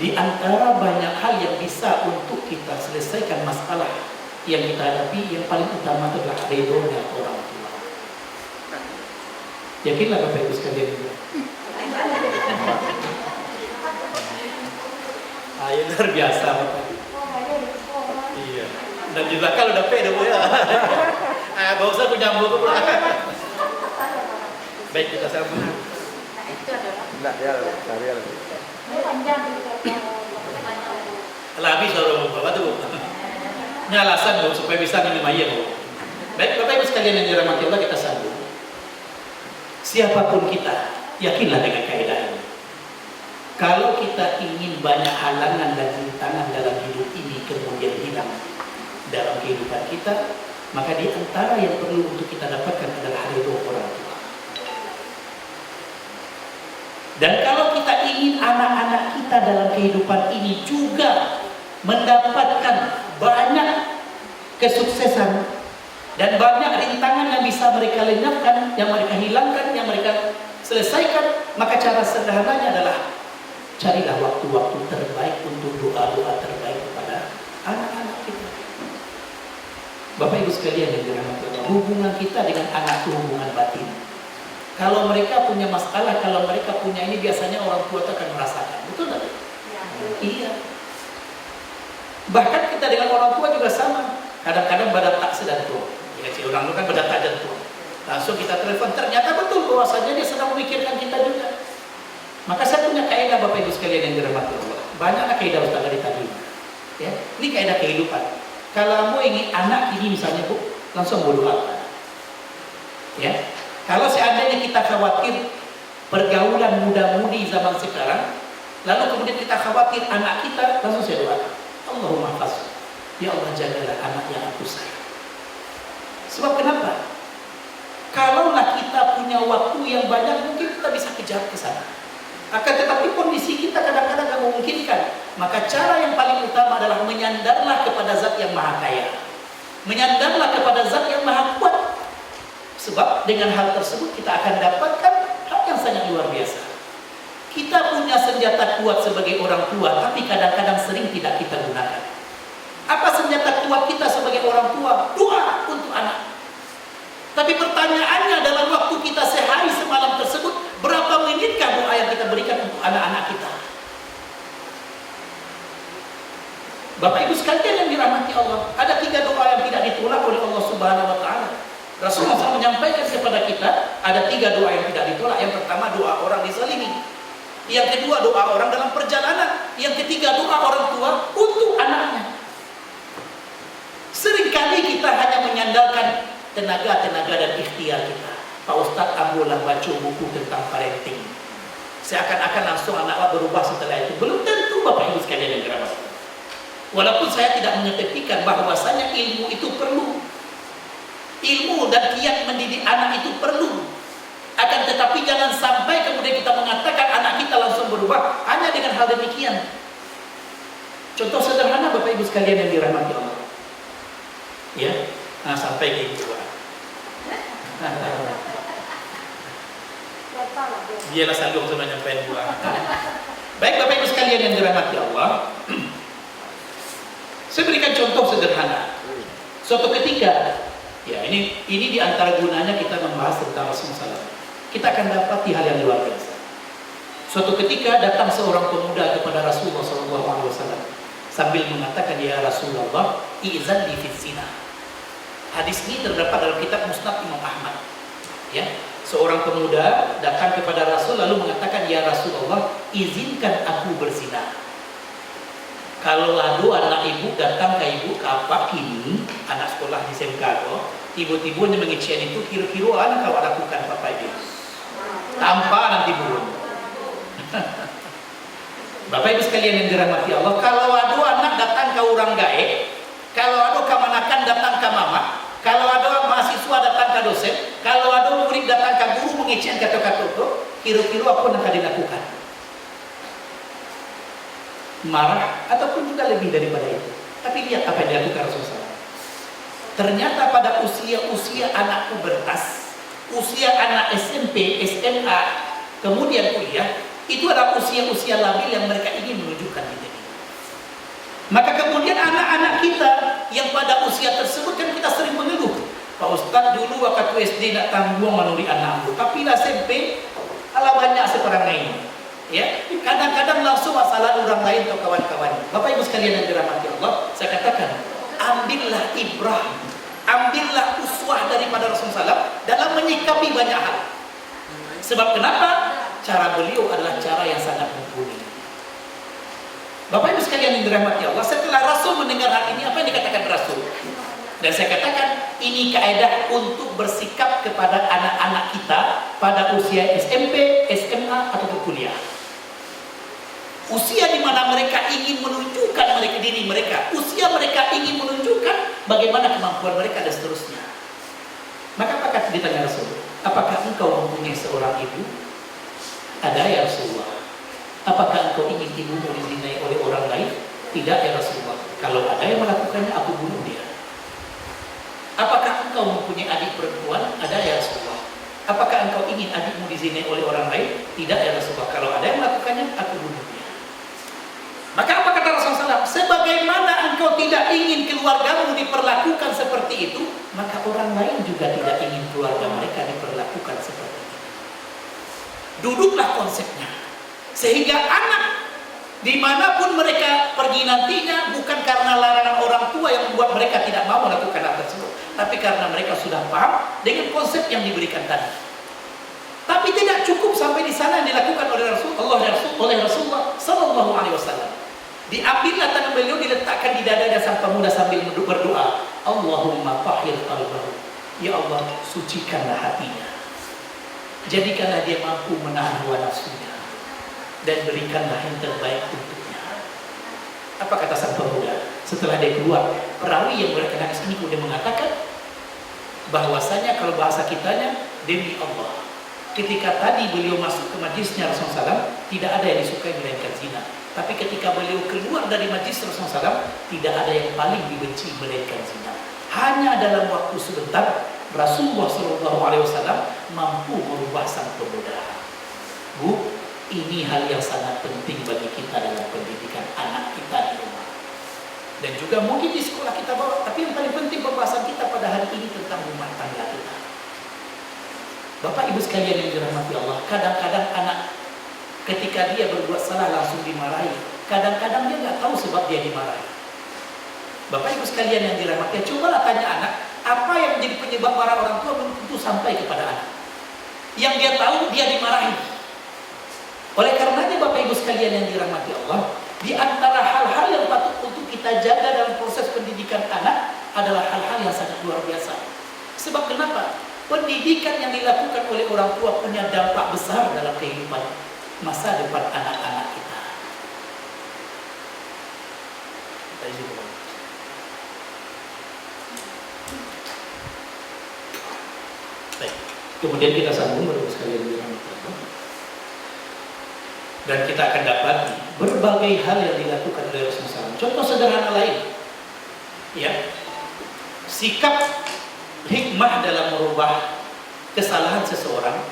S4: di antara banyak hal yang bisa untuk kita selesaikan masalah yang kita hadapi, yang paling utama adalah ridhonya orang tua. Yakinlah Bapak Ibu sekalian. Ayo luar biasa Bapak. Iya. Dan di belakang udah pede Bu ya. Gak usah aku nyambung ke belakang. Baik, kita sambung.
S5: Enggak, ya, cari lagi.
S4: Lah habis orang Bapak tuh. Ini alasan Bu supaya bisa minum air Bu. Baik, Bapak Ibu sekalian yang dirahmati Allah, kita sambung. Siapapun kita, yakinlah dengan kaidah ini. Kalau kita ingin banyak halangan dan rintangan dalam hidup ini kemudian hilang dalam kehidupan kita, maka di antara yang perlu untuk kita dapatkan adalah ridho orang tua. Dan kalau kita ingin anak-anak kita dalam kehidupan ini juga mendapatkan banyak kesuksesan dan banyak rintangan yang bisa mereka lenyapkan, yang mereka hilangkan, yang mereka selesaikan, maka cara sederhananya adalah carilah waktu-waktu terbaik untuk doa-doa terbaik kepada anak-anak kita. Bapak Ibu sekalian yang dirahmati Allah, hubungan kita dengan anak itu hubungan batin. Kalau mereka punya masalah, kalau mereka punya ini, biasanya orang tua itu akan merasakan. Betul tak? Ya. Iya. Bahkan kita dengan orang tua juga sama. Kadang-kadang badan tak sedang tua. Ya, si orang itu kan badan tak jantung. Langsung kita telepon, ternyata betul bahwasanya dia sedang memikirkan kita juga. Maka saya punya kaidah Bapak Ibu sekalian yang dirahmati Allah. Banyaklah kaidah Ustaz dari tadi. Ya, ini kaidah kehidupan. Kalau mau ingin anak ini misalnya Bu, langsung berdoa. Ya. Kalau seandainya kita khawatir pergaulan muda-mudi zaman sekarang, lalu kemudian kita khawatir anak kita, langsung saya doakan. Allahumma hafaz. Ya Allah, jagalah anak yang aku sayang. Sebab kenapa? Kalaulah kita punya waktu yang banyak, mungkin kita bisa kejar ke sana. Akan tetapi kondisi kita kadang-kadang tidak memungkinkan. Maka cara yang paling utama adalah menyandarlah kepada Zat yang Maha Kaya. Menyandarlah kepada Zat yang Maha Kuat. Sebab dengan hal tersebut kita akan dapatkan hal yang sangat luar biasa. Kita punya senjata kuat sebagai orang tua, tapi kadang-kadang sering tidak kita gunakan. Apa senjata kuat kita sebagai orang tua? Doa untuk anak. Tapi pertanyaannya dalam waktu kita sehari semalam tersebut, berapa menitkah doa yang kita berikan untuk anak-anak kita? Bapak Ibu sekalian yang dirahmati Allah, ada 3 doa yang tidak ditolak oleh Allah Subhanahu wa Ta'ala. Rasulullah SAW menyampaikan kepada kita ada 3 doa yang tidak ditolak. Yang pertama, doa orang dizalimi. Yang kedua, doa orang dalam perjalanan. Yang ketiga, doa orang tua untuk anaknya. Seringkali kita hanya menyandarkan tenaga-tenaga dan ikhtiar kita. Pak Ustadz, ambillah baca buku tentang parenting. Seakan-akan langsung anak berubah setelah itu. Belum tentu Bapak Ibu sekalian yang dirahmati. Walaupun saya tidak mengetepikan bahwasanya ilmu itu perlu. Ilmu dan kiat mendidik anak itu perlu. Akan tetapi jangan sampai kemudian kita mengatakan anak kita langsung berubah hanya dengan hal demikian. Contoh sederhana Bapak Ibu sekalian yang dirahmati Allah. Ya, sampai ke ibu. Biarlah sanggup untuk menyampaikan doa. Baik Bapak Ibu sekalian yang dirahmati Allah. Saya berikan contoh sederhana. Suatu ketika, ya ini di antara gunanya kita membahas tentang Rasulullah SAW. Kita akan dapati hal yang luar biasa. Suatu ketika datang seorang pemuda kepada Rasulullah SAW sambil mengatakan, ya Rasulullah, izan li fid zina. Hadis ini terdapat dalam kitab Musnad Imam Ahmad. Ya, seorang pemuda datang kepada Rasul lalu mengatakan, ya Rasulullah, izinkan aku berzina. Kalau lalu anak ibu datang ke ibu, apa kini anak sekolah di Semkago, tiba-tiba mengecian itu, kira-kira anak kau lakukan Bapak Ibu tanpa nanti burung. Bapak Ibu sekalian yang dirahmati Allah, kalau ada anak datang ke orang gaib, kalau ada kemanakan datang ke mama, kalau ada mahasiswa datang ke dosen, kalau ada murid datang ke guru mengecian kata-kata itu, kira-kira apa yang akan dilakukan? Marah ataupun juga lebih daripada itu. Tapi lihat apa yang dilakukan Rasulullah. Ternyata pada usia anak pubertas, usia anak SMP, SMA, kemudian kuliah, itu adalah usia-usia labil yang mereka ingin menunjukkan diri. Maka kemudian anak-anak kita yang pada usia tersebut kan kita sering mengeluh, Pak Ustadz dulu waktu SD nak tanggung menuri anakku, tapi lah SMP ala banyak seperangnya ini. Ya, kadang-kadang langsung masalah orang lain atau kawan-kawan. Bapak Ibu sekalian yang dirahmati Allah, saya katakan, ambillah ibrah, ambillah uswah daripada Rasulullah SAW dalam menyikapi banyak hal. Sebab kenapa? Cara beliau adalah cara yang sangat mumpuni. Bapak Ibu sekalian yang dirahmati Allah, setelah Rasul mendengar hal ini, apa yang dikatakan Rasul? Dan saya katakan, ini kaidah untuk bersikap kepada anak-anak kita pada usia SMP, SMA, atau kuliah. Usia di mana mereka ingin menunjukkan diri mereka, usia mereka ingin menunjukkan bagaimana kemampuan mereka dan seterusnya. Maka apakah ditanya Rasul, apakah engkau mempunyai seorang ibu? Ada ya Rasulullah. Apakah engkau ingin ibumu dizinai oleh orang lain? Tidak ya Rasulullah. Kalau ada yang melakukannya, aku bunuh dia. Apakah engkau mempunyai adik perempuan? Ada ya Rasulullah. Apakah engkau ingin adikmu dizinai oleh orang lain? Tidak ya Rasulullah. Kalau ada yang melakukannya, aku bunuh dia. Maka apa kata Rasulullah SAW? Sebagaimana engkau tidak ingin keluargamu diperlakukan seperti itu, maka orang lain juga tidak ingin keluarga mereka diperlakukan seperti itu. Duduklah konsepnya. Sehingga anak dimanapun mereka pergi nantinya, bukan karena larangan orang tua yang membuat mereka tidak mau melakukan hal tersebut, tapi karena mereka sudah paham dengan konsep yang diberikan tadi. Tapi tidak cukup sampai di sana yang dilakukan oleh Rasulullah Sallallahu Alaihi Wasallam. Diambillah tangan beliau, diletakkan di dadanya sang pemuda sambil berdoa, Allahumma tahhir qalbahu. Ya Allah, sucikanlah hatinya. Jadikanlah dia mampu menahan hawa nafsunya dan berikanlah yang terbaik untuknya. Apa kata sang pemuda? Setelah dia keluar, perawi yang berkenaan ini kemudian mengatakan bahwasanya kalau bahasa kitanya, demi Allah, ketika tadi beliau masuk ke majlisnya Rasulullah SAW, tidak ada yang disukai melainkan zina. Tapi ketika beliau keluar dari majlis Rasulullah SAW, tidak ada yang paling dibenci melainkan zina. Hanya dalam waktu sebentar, Rasulullah SAW mampu merubah sang pemuda. Bu, ini hal yang sangat penting bagi kita dalam pendidikan anak kita di rumah. Dan juga mungkin di sekolah kita bawa, tapi yang paling penting pembahasan kita pada hari ini tentang rumah tangga kita. Bapak Ibu sekalian yang dirahmati Allah, kadang-kadang anak ketika dia berbuat salah langsung dimarahi. Kadang-kadang dia nggak tahu sebab dia dimarahi. Bapak Ibu sekalian yang dirahmati, cobalah tanya anak, apa yang menjadi penyebab marah orang tua belum tentu sampai kepada anak. Yang dia tahu dia dimarahi. Oleh karenanya Bapak Ibu sekalian yang dirahmati Allah, di antara hal-hal yang patut untuk kita jaga dalam proses pendidikan anak adalah hal-hal yang sangat luar biasa. Sebab kenapa? Pendidikan yang dilakukan oleh orang tua punya dampak besar dalam kehidupan masa depan anak-anak kita. Baik. Kemudian kita sambung Bapak sekalian dirahmati Allah. Dan kita akan dapat berbagai hal yang dilakukan oleh Rasulullah SAW. Contoh sederhana lain, ya, sikap hikmah dalam merubah kesalahan seseorang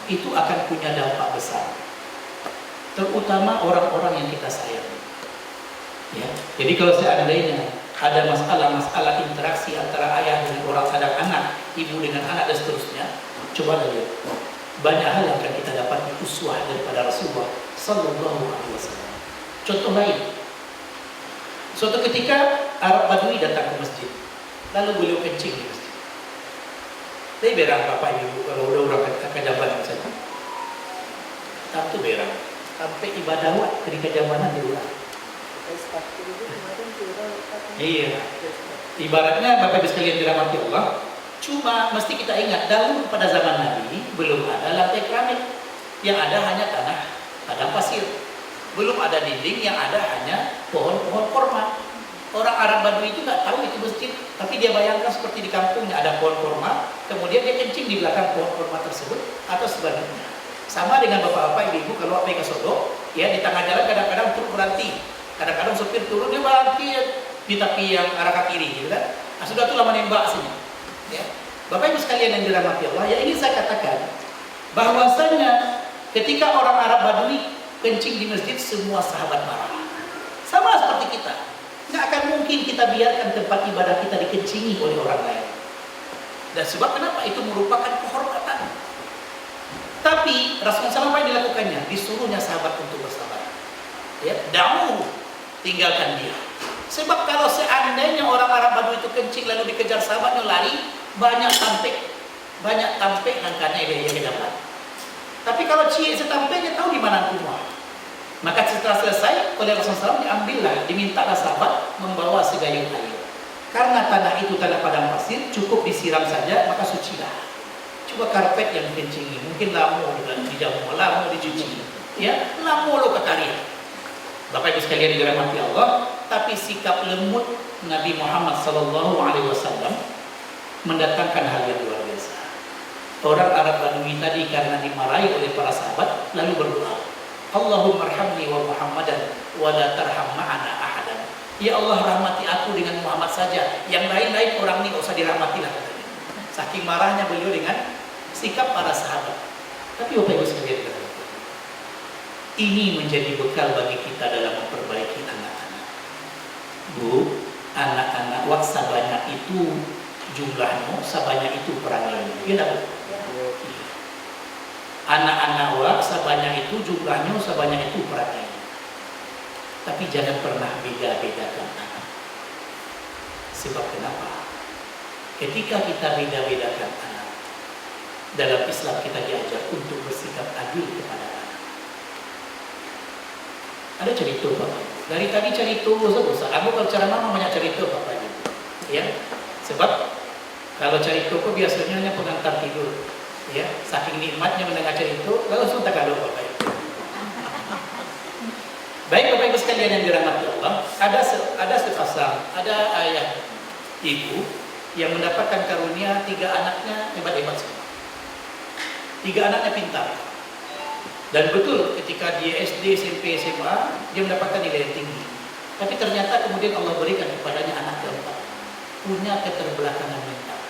S4: itu akan punya dampak besar, terutama orang-orang yang kita sayang. Ya, jadi kalau seandainya ada masalah interaksi antara ayah dengan orang, anak, ibu dengan anak dan seterusnya, coba lihat, banyak hal yang akan kita dapat uswah daripada Rasulullah Sallallahu Alaihi Wasallam. Contoh lain, suatu ketika Arab Badui datang ke masjid, lalu beliau kencing di masjid. Tapi berang Bapak Ibu kalau udah orang kejabanan saja, tentu berang sampai ibadah ke kejamanan diulang. Iya, ibaratnya Bapak Ibu sekalian dirahmati Allah, cuma mesti kita ingat dahulu pada zaman Nabi belum ada lantai keramik, yang ada hanya tanah padang pasir, belum ada dinding, yang ada hanya pohon-pohon korma. Orang Arab Badui itu nggak tahu itu masjid, tapi dia bayangkan seperti di kampungnya ada pohon korma, kemudian dia kencing di belakang pohon korma tersebut atau sebaliknya. Sama dengan bapak-bapak ibu kalau apa ke Solo, ya di tengah jalan kadang-kadang turun berhenti, kadang-kadang sopir turun dia berhenti di tepi yang arah ke kiri, gitu kan? Nah, sudah tuh lama nembak sini. Ya. Bapak ibu sekalian yang dirahmati Allah, yang ingin saya katakan bahwasanya ketika orang Arab Badui kencing di masjid, semua sahabat marah. Sama seperti kita. Nggak akan mungkin kita biarkan tempat ibadah kita dikencingi oleh orang lain. Dan sebab kenapa? Itu merupakan kehormatan. Tapi Rasulullah SAW apa yang dilakukannya? Disuruhnya sahabat untuk bersabar. Ya, da'u, tinggalkan dia. Sebab kalau seandainya orang Arab Badui itu kencing lalu dikejar sahabatnya lari, banyak tampek angkanya dia dapat. Tapi kalau cie setampeknya tahu di mana rumah. Maka setelah selesai oleh Rasulullah SAW dimintalah sahabat membawa segayung air. Karena tanah itu tanah padang pasir, cukup disiram saja maka sucilah. Coba karpet yang dikencingi, mungkin lamu dijamu, lamu dicuci, ya lamu lo ke kalian. Bapak Ibu sekalian dirahmati Allah, tapi sikap lembut Nabi Muhammad SAW mendatangkan hal yang luar biasa. Orang Arab Badui tadi karena dimarahi oleh para sahabat lalu berdoa, Allahumma arhamni wa Muhammadan wa la tarham ma'ana ahadan. Ya Allah, rahmati aku dengan Muhammad saja, yang lain-lain orang ini gak usah dirahmati lah katanya. Saking marahnya beliau dengan sikap para sahabat. Tapi Bapak Ibu sekalian, ini menjadi bekal bagi kita dalam memperbaiki anak-anak. Bu, anak-anak wak sebanyak itu jumlahnya, sebanyak itu perangainya. Ya, Bu? Anak-anak wak sebanyak itu jumlahnya, sebanyak itu perangainya. Tapi jangan pernah beda-bedakan anak. Sebab kenapa? Ketika kita beda-bedakan anak, dalam Islam kita diajar untuk bersikap adil kepada anak. Ada cerita Bapak. Dari tadi cerita terus. Aku kalau ceramah banyak cerita Bapak Ibu. Ya. Sebab kalau cerita kok biasanya hanya pengantar tidur. Ya, saking nikmatnya mendengar cerita, langsung tak ada Bapak Ibu. Baik Bapak Ibu sekalian yang dirahmati Allah, ada sepasang, ada ayah ibu yang mendapatkan karunia 3 anaknya hebat-hebat semua. 3 anaknya pintar. Dan betul ketika dia SD, SMP, SMA, dia mendapatkan nilai yang tinggi. Tapi ternyata kemudian Allah berikan kepadanya anak keempat, punya keterbelakangan mental.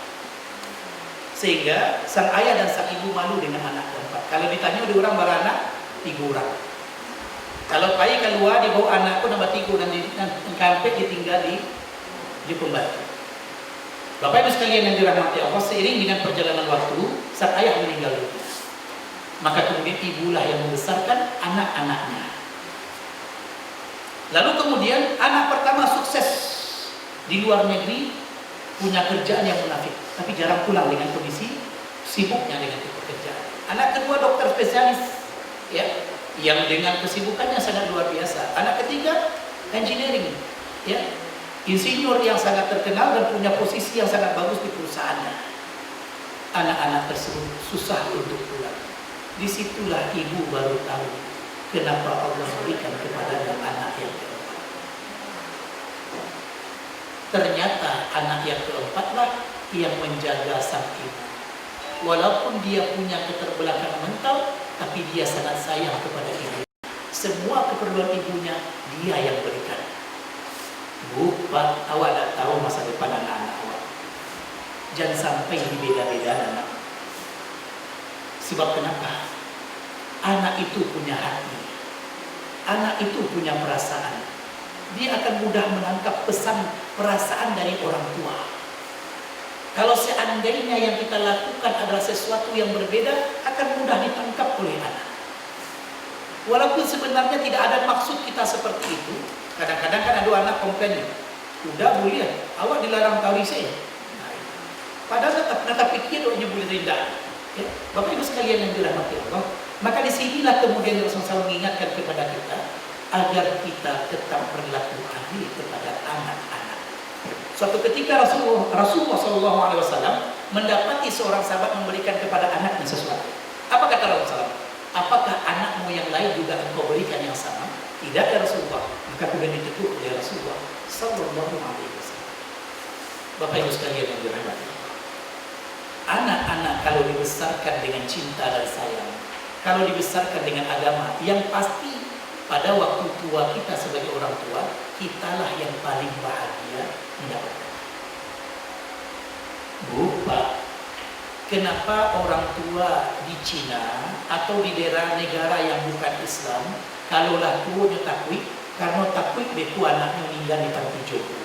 S4: Sehingga sang ayah dan sang ibu malu dengan anak keempat. Kalau ditanya di orang beranak, 3 orang. Kalau pai keluar dibawa anakku nambah 3 dan sampai ditinggal di pembantu. Bapak Ibu sekalian yang dirahmati Allah, seiring dengan perjalanan waktu, sang ayah meninggal dunia. Maka kemudian ibulah yang membesarkan anak-anaknya. Lalu kemudian anak pertama sukses di luar negeri, punya kerjaan yang munafik, tapi jarang pulang dengan kondisi sibuknya dengan pekerjaan. Anak kedua dokter spesialis, ya, yang dengan kesibukannya sangat luar biasa. Anak ketiga engineering, ya, insinyur yang sangat terkenal dan punya posisi yang sangat bagus di perusahaannya. Anak-anak tersebut susah untuk pulang. Disitulah ibu baru tahu kenapa Allah berikan kepadanya anak yang keempat. Ternyata anak yang keempatlah yang menjaga sang ibu. Walaupun dia punya keterbelakangan mental, tapi dia sangat sayang kepada ibu. Semua keperluan ibunya dia yang berikan. Bu, Pak, awak tak tahu masa depan anak-anak awak. Jangan sampai dibeda-beda anak. Sebab kenapa? Anak itu punya hati. Anak itu punya perasaan. Dia akan mudah menangkap pesan perasaan dari orang tua. Kalau seandainya yang kita lakukan adalah sesuatu yang berbeda, akan mudah ditangkap oleh anak. Walaupun sebenarnya tidak ada maksud kita seperti itu. Kadang-kadang kan ada anak komplain, udah Bu lihat, awak dilarang tali saya. Padahal tetap pikir doanya boleh rendah. Ya, Bapak Ibu sekalian yang dirahmati Allah, maka disinilah kemudian Rasulullah SAW mengingatkan kepada kita agar kita tetap berlaku adil kepada anak-anak. Suatu ketika Rasulullah SAW mendapati seorang sahabat memberikan kepada anaknya sesuatu. Apa kata Rasulullah SAW? Apakah anakmu yang lain juga engkau berikan yang sama? Tidak ya Rasulullah. Maka kemudian ditegur oleh Rasulullah SAW. Bapak Ibu sekalian yang dirahmati Allah, anak-anak kalau dibesarkan dengan cinta dan sayang, kalau dibesarkan dengan agama, yang pasti pada waktu tua kita sebagai orang tua, kitalah yang paling bahagia mendapatkan. Bu, Pak, kenapa orang tua di Cina atau di daerah negara yang bukan Islam, kalaulah tuanya takwik, karena takwik beku anaknya meninggal di panti jompo.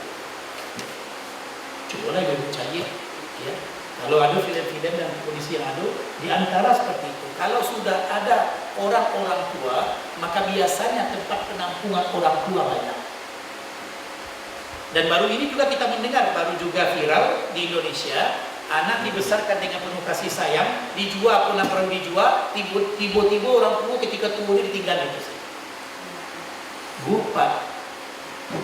S4: Cobalah ibu cari, ya. Kalau ada film-film dan kondisi yang ada, di antara seperti itu. Kalau sudah ada orang-orang tua, maka biasanya tempat penampungan orang tua banyak. Dan baru ini juga kita mendengar, baru juga viral di Indonesia, anak dibesarkan dengan penuh kasih sayang, dijual, pulang perlu dijual, tiba-tiba orang tua ketika tua dia ditinggal itu. Bukan.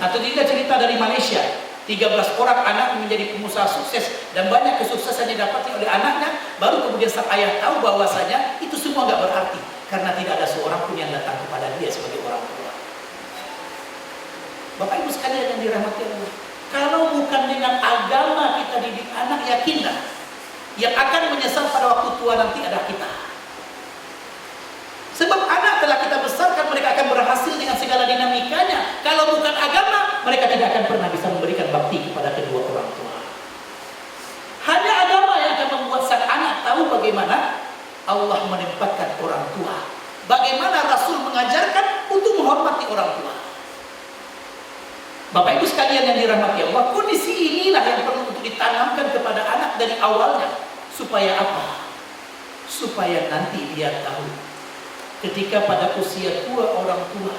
S4: Atau tidak cerita dari Malaysia, 13 orang anak menjadi pengusaha sukses dan banyak kesuksesan didapati oleh anaknya, baru kemudian sang ayah tahu bahwasanya itu semua nggak berarti karena tidak ada seorang pun yang datang kepada dia sebagai orang tua. Bapak Ibu sekalian yang dirahmati Allah, kalau bukan dengan agama kita didik anak, yakinlah yang akan menyesal pada waktu tua nanti adalah kita. Sebab anak telah kita besarkan, mereka akan berhasil dengan segala dinamikanya. Kalau bukan agama, mereka tidak akan pernah bisa memberikan bakti kepada kedua orang tua. Hanya agama yang akan membuat sang anak tahu bagaimana Allah menempatkan orang tua. Bagaimana Rasul mengajarkan untuk menghormati orang tua. Bapak Ibu sekalian yang dirahmati Allah, kondisi inilah yang perlu untuk ditanamkan kepada anak dari awalnya. Supaya apa? Supaya nanti dia tahu ketika pada usia tua orang tua,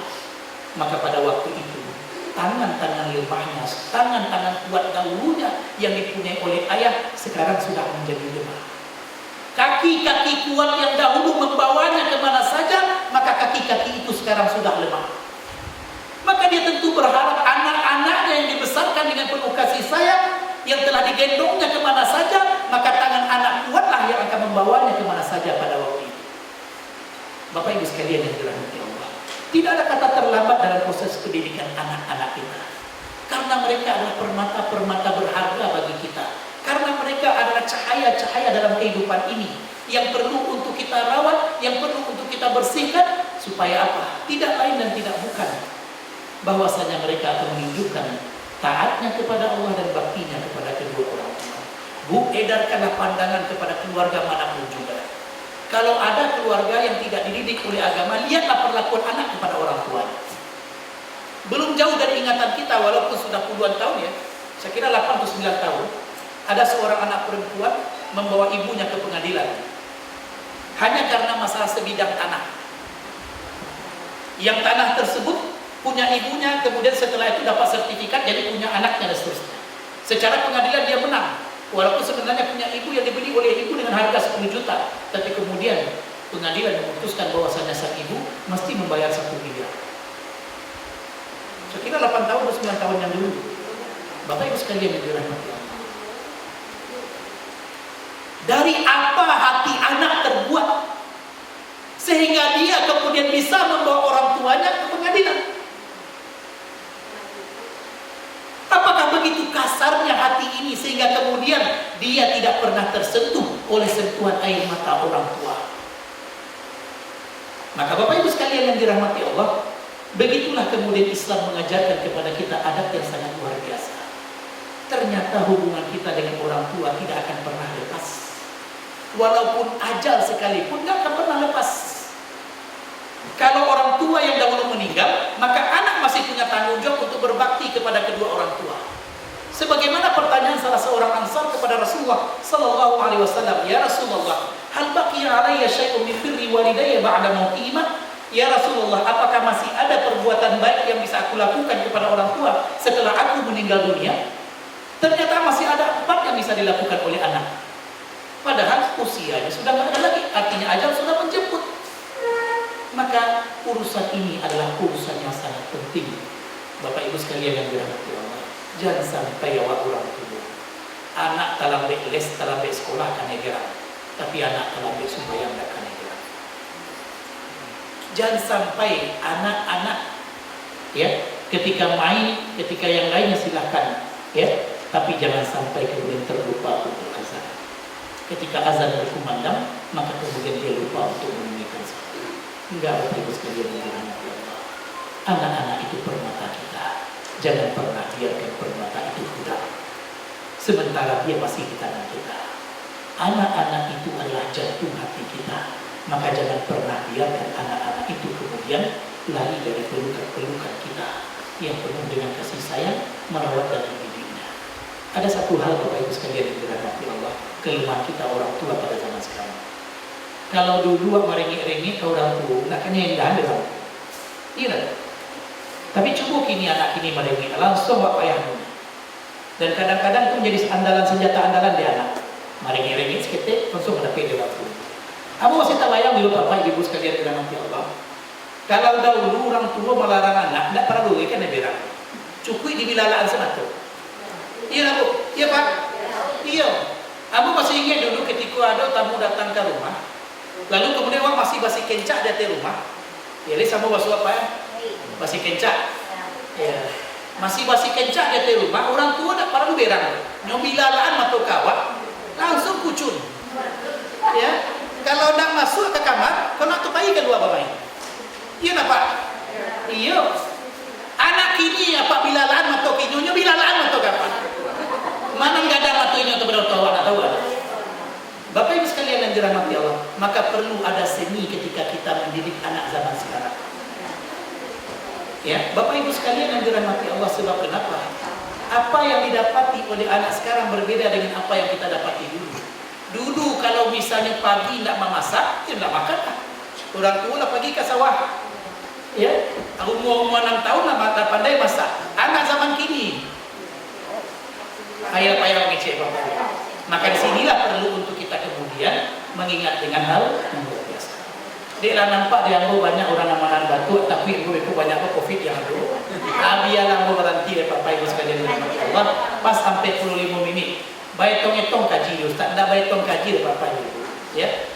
S4: maka pada waktu itu tangan-tangan lemahnya, tangan-tangan kuat dahulunya yang dipunyai oleh ayah sekarang sudah menjadi lemah. Kaki-kaki kuat yang dahulu membawanya kemana saja, maka kaki-kaki itu sekarang sudah lemah. Maka maka dia tentu berharap anak-anaknya yang dibesarkan dengan penuh kasih sayang, yang telah digendongnya kemana saja, maka tangan anak kuatlah yang akan membawanya kemana saja pada waktu itu. Bapak Ibu sekalian yang dirahmati Allah, tidak ada kata terlambat dalam proses pendidikan anak-anak kita, karena mereka adalah permata-permata berharga bagi kita, karena mereka adalah cahaya-cahaya dalam kehidupan ini yang perlu untuk kita rawat, yang perlu untuk kita bersihkan, supaya apa? Tidak lain dan tidak bukan bahwasanya mereka akan menunjukkan taatnya kepada Allah dan baktinya kepada kedua orang tua. Bu, edarkanlah pandangan kepada keluarga manapun juga. Kalau ada keluarga yang tidak dididik oleh agama, lihatlah perlakuan anak kepada orang tuanya. Belum jauh dari ingatan kita, walaupun sudah puluhan tahun ya, saya kira 8 atau 9 tahun, ada seorang anak perempuan membawa ibunya ke pengadilan hanya karena masalah sebidang tanah. Yang tanah tersebut punya ibunya, kemudian setelah itu dapat sertifikat jadi punya anaknya dan seterusnya. Secara pengadilan dia menang, walaupun sebenarnya punya ibu yang dibeli oleh ibu dengan harga 10 juta, tapi kemudian pengadilan memutuskan bahwasanya sang ibu mesti membayar 1 miliar. Saya kira 8 tahun atau 9 tahun yang dulu. Bapak Ibu sekalian yang dirahmati Allah, dari apa hati anak terbuat sehingga dia kemudian bisa membawa orang tuanya ke pengadilan? Apakah begitu kasarnya hati ini sehingga kemudian dia tidak pernah tersentuh oleh sentuhan air mata orang tua? Maka Bapak Ibu sekalian yang dirahmati Allah, begitulah kemudian Islam mengajarkan kepada kita adab yang sangat luar biasa. Ternyata hubungan kita dengan orang tua tidak akan pernah lepas. Walaupun ajal sekalipun tidak akan pernah lepas. Kalau orang tua yang dahulu meninggal, maka anak masih punya tanggung jawab untuk berbakti kepada kedua orang tua. Sebagaimana pertanyaan salah seorang Ansar kepada Rasulullah sallallahu alaihi wasallam, "Ya Rasulullah, hal baqiya alayya syai'un min birri walidayya ba'da mautihima?" Ya Rasulullah, apakah masih ada perbuatan baik yang bisa aku lakukan kepada orang tua setelah aku meninggal dunia? Ternyata masih ada 4 yang bisa dilakukan oleh anak. Padahal usianya sudah tidak ada lagi, artinya ajal sudah menjemput. Maka urusan ini adalah urusan yang sangat penting. Bapak Ibu sekalian yang dirahmati Allah, jangan sampai awak orang tua anak talambe les, talambe sekolah kan negara, tapi anak talambe sembahyang tak kan negara. Jangan sampai anak-anak ya ketika main, ketika yang lainnya silakan ya, tapi jangan sampai kemudian terlupa untuk azan. Ketika azan berkumandang, maka kemudian dia lupa untuk menunaikan salat. Enggak, Bapak Ibu sekalian yang dirahmati Allah. Anak-anak itu permata kita. Jangan pernah biarkan permata itu hilang sementara dia masih di tangan kita. Anak-anak itu adalah jantung hati kita. Maka jangan pernah biarkan anak-anak itu kemudian lari dari pelukan-pelukan kita yang penuh dengan kasih sayang, merawat dan mendidiknya. Ada satu hal Bapak Ibu sekalian yang dirahmati Allah, kelemahan kita orang tua pada zaman sekarang. Kalau dulu merengek-rengek ke orang tua, nak yang dah ada. Iya. Tapi cukup kini anak ini merengek, langsung wak payahmu. Dan kadang-kadang itu menjadi andalan, senjata andalan di anak. Merengek-rengek seketik, langsung ada pede waktu. Kamu masih terbayang dulu Bapak Ibu sekalian dirahmati Allah. Kalau dahulu orang tua melarang anak, tidak perlu ikan berang. Cukup dibilalaan semata. Iya Bu, iya Pak. Iya. Kamu masih ingat dulu ketika ada tamu datang ke rumah, lalu kemudian orang masih basi kencak di rumah. Ya, sama basuh apa ya? Basi kencak. Ya. Masih basi kencak di rumah, orang tua tidak perlu berang. Nyobilalaan matu kawat, langsung kucun. Ya. Kalau nak masuk ke kamar, kau nak tupai kedua bapak. Iya nak Pak? Iya. Anak kini apa bilalaan matu kinyunya bilalaan matu kapan? Mana nggak ada matunya untuk berdoa nak tahu ada. Bapak Ibu sekalian yang dirahmati Allah, maka perlu ada seni ketika kita mendidik anak zaman sekarang. Ya, Bapak Ibu sekalian yang dirahmati Allah, sebab kenapa? Apa yang didapati oleh anak sekarang berbeda dengan apa yang kita dapati dulu. Dulu kalau misalnya pagi tidak memasak, ya tidak makan lah. Orang tua lah pergi ke sawah. Ya, umur 6 tahun lah pandai masak. Anak zaman kini, payah-payah ngecek Bapak. Maka disinilah perlu untuk kita kemudian mengingat dengan hal yang luar biasa. Dia lah nampak dia ambil banyak orang amanan batuk, tapi ibu banyak apa COVID yang ada. Biarlah ambil berhenti dari Bapak Ibu sekalian dirahmati Allah. Pas sampai 45 minit. Baik tong kaji Ustaz, tak baik tong kaji Bapak Ibu. Ya.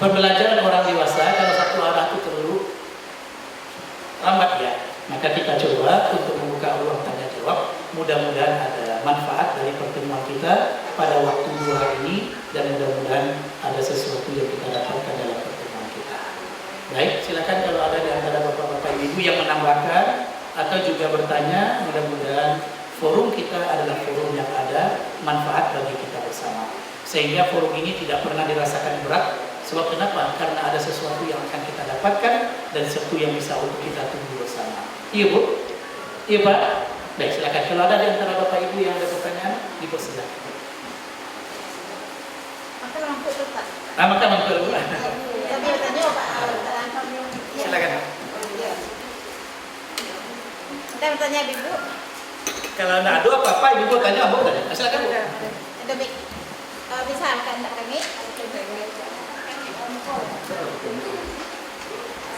S4: Pembelajaran orang dewasa kalau satu arah itu terlalu lambat ya. Maka kita coba untuk membuka ruang tanya jawab. Mudah-mudahan ada manfaat dari pertemuan kita pada waktu 2 hari ini dan mudah-mudahan ada sesuatu yang kita dapatkan dalam pertemuan kita. Baik, silakan kalau ada di antara bapak-bapak ibu yang menambahkan atau juga bertanya, mudah-mudahan forum kita adalah forum yang ada manfaat bagi kita bersama. Sehingga forum ini tidak pernah dirasakan berat. Sebab kenapa? Karena ada sesuatu yang akan kita dapatkan dan sesuatu yang bisa untuk kita tunggu bersama. Iya Bu? Iya Pak? Baik, silakan. Kalau ada di antara bapak ibu yang ada pertanyaan, dipersilakan.
S2: Maka lampu tu Pak.
S4: Maka dulu.
S2: Tapi tanya Pak,
S4: Silakan.
S2: Kita bertanya Ibu.
S4: Kalau ada apa-apa, ibu tanya apa tanya. Silakan Bu.
S2: Ada baik. Bisa akan kami.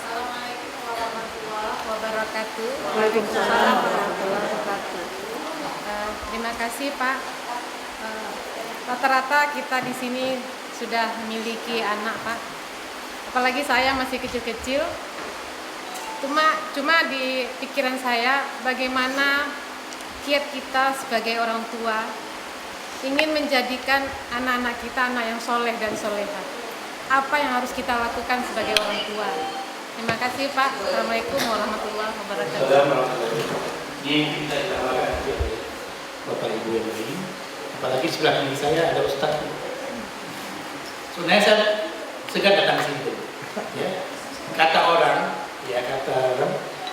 S2: Assalamualaikum warahmatullahi wabarakatuh. Waalaikumsalam warahmatullahi wabarakatuh. Terima kasih Pak. Rata-rata kita di sini sudah memiliki anak Pak. Apalagi saya masih kecil-kecil. Cuma di pikiran saya bagaimana kiat kita sebagai orang tua ingin menjadikan anak-anak kita anak yang soleh dan solehah. Apa yang harus kita lakukan sebagai orang tua? Terima kasih Pak. Assalamualaikum warahmatullahi wabarakatuh.
S4: Ini kita ditambahkan Bapak Ibu yang lain. Apalagi sebelah kiri saya ada Ustaz. Sebenarnya saya segan datang sini dulu. Ya. Kata orang,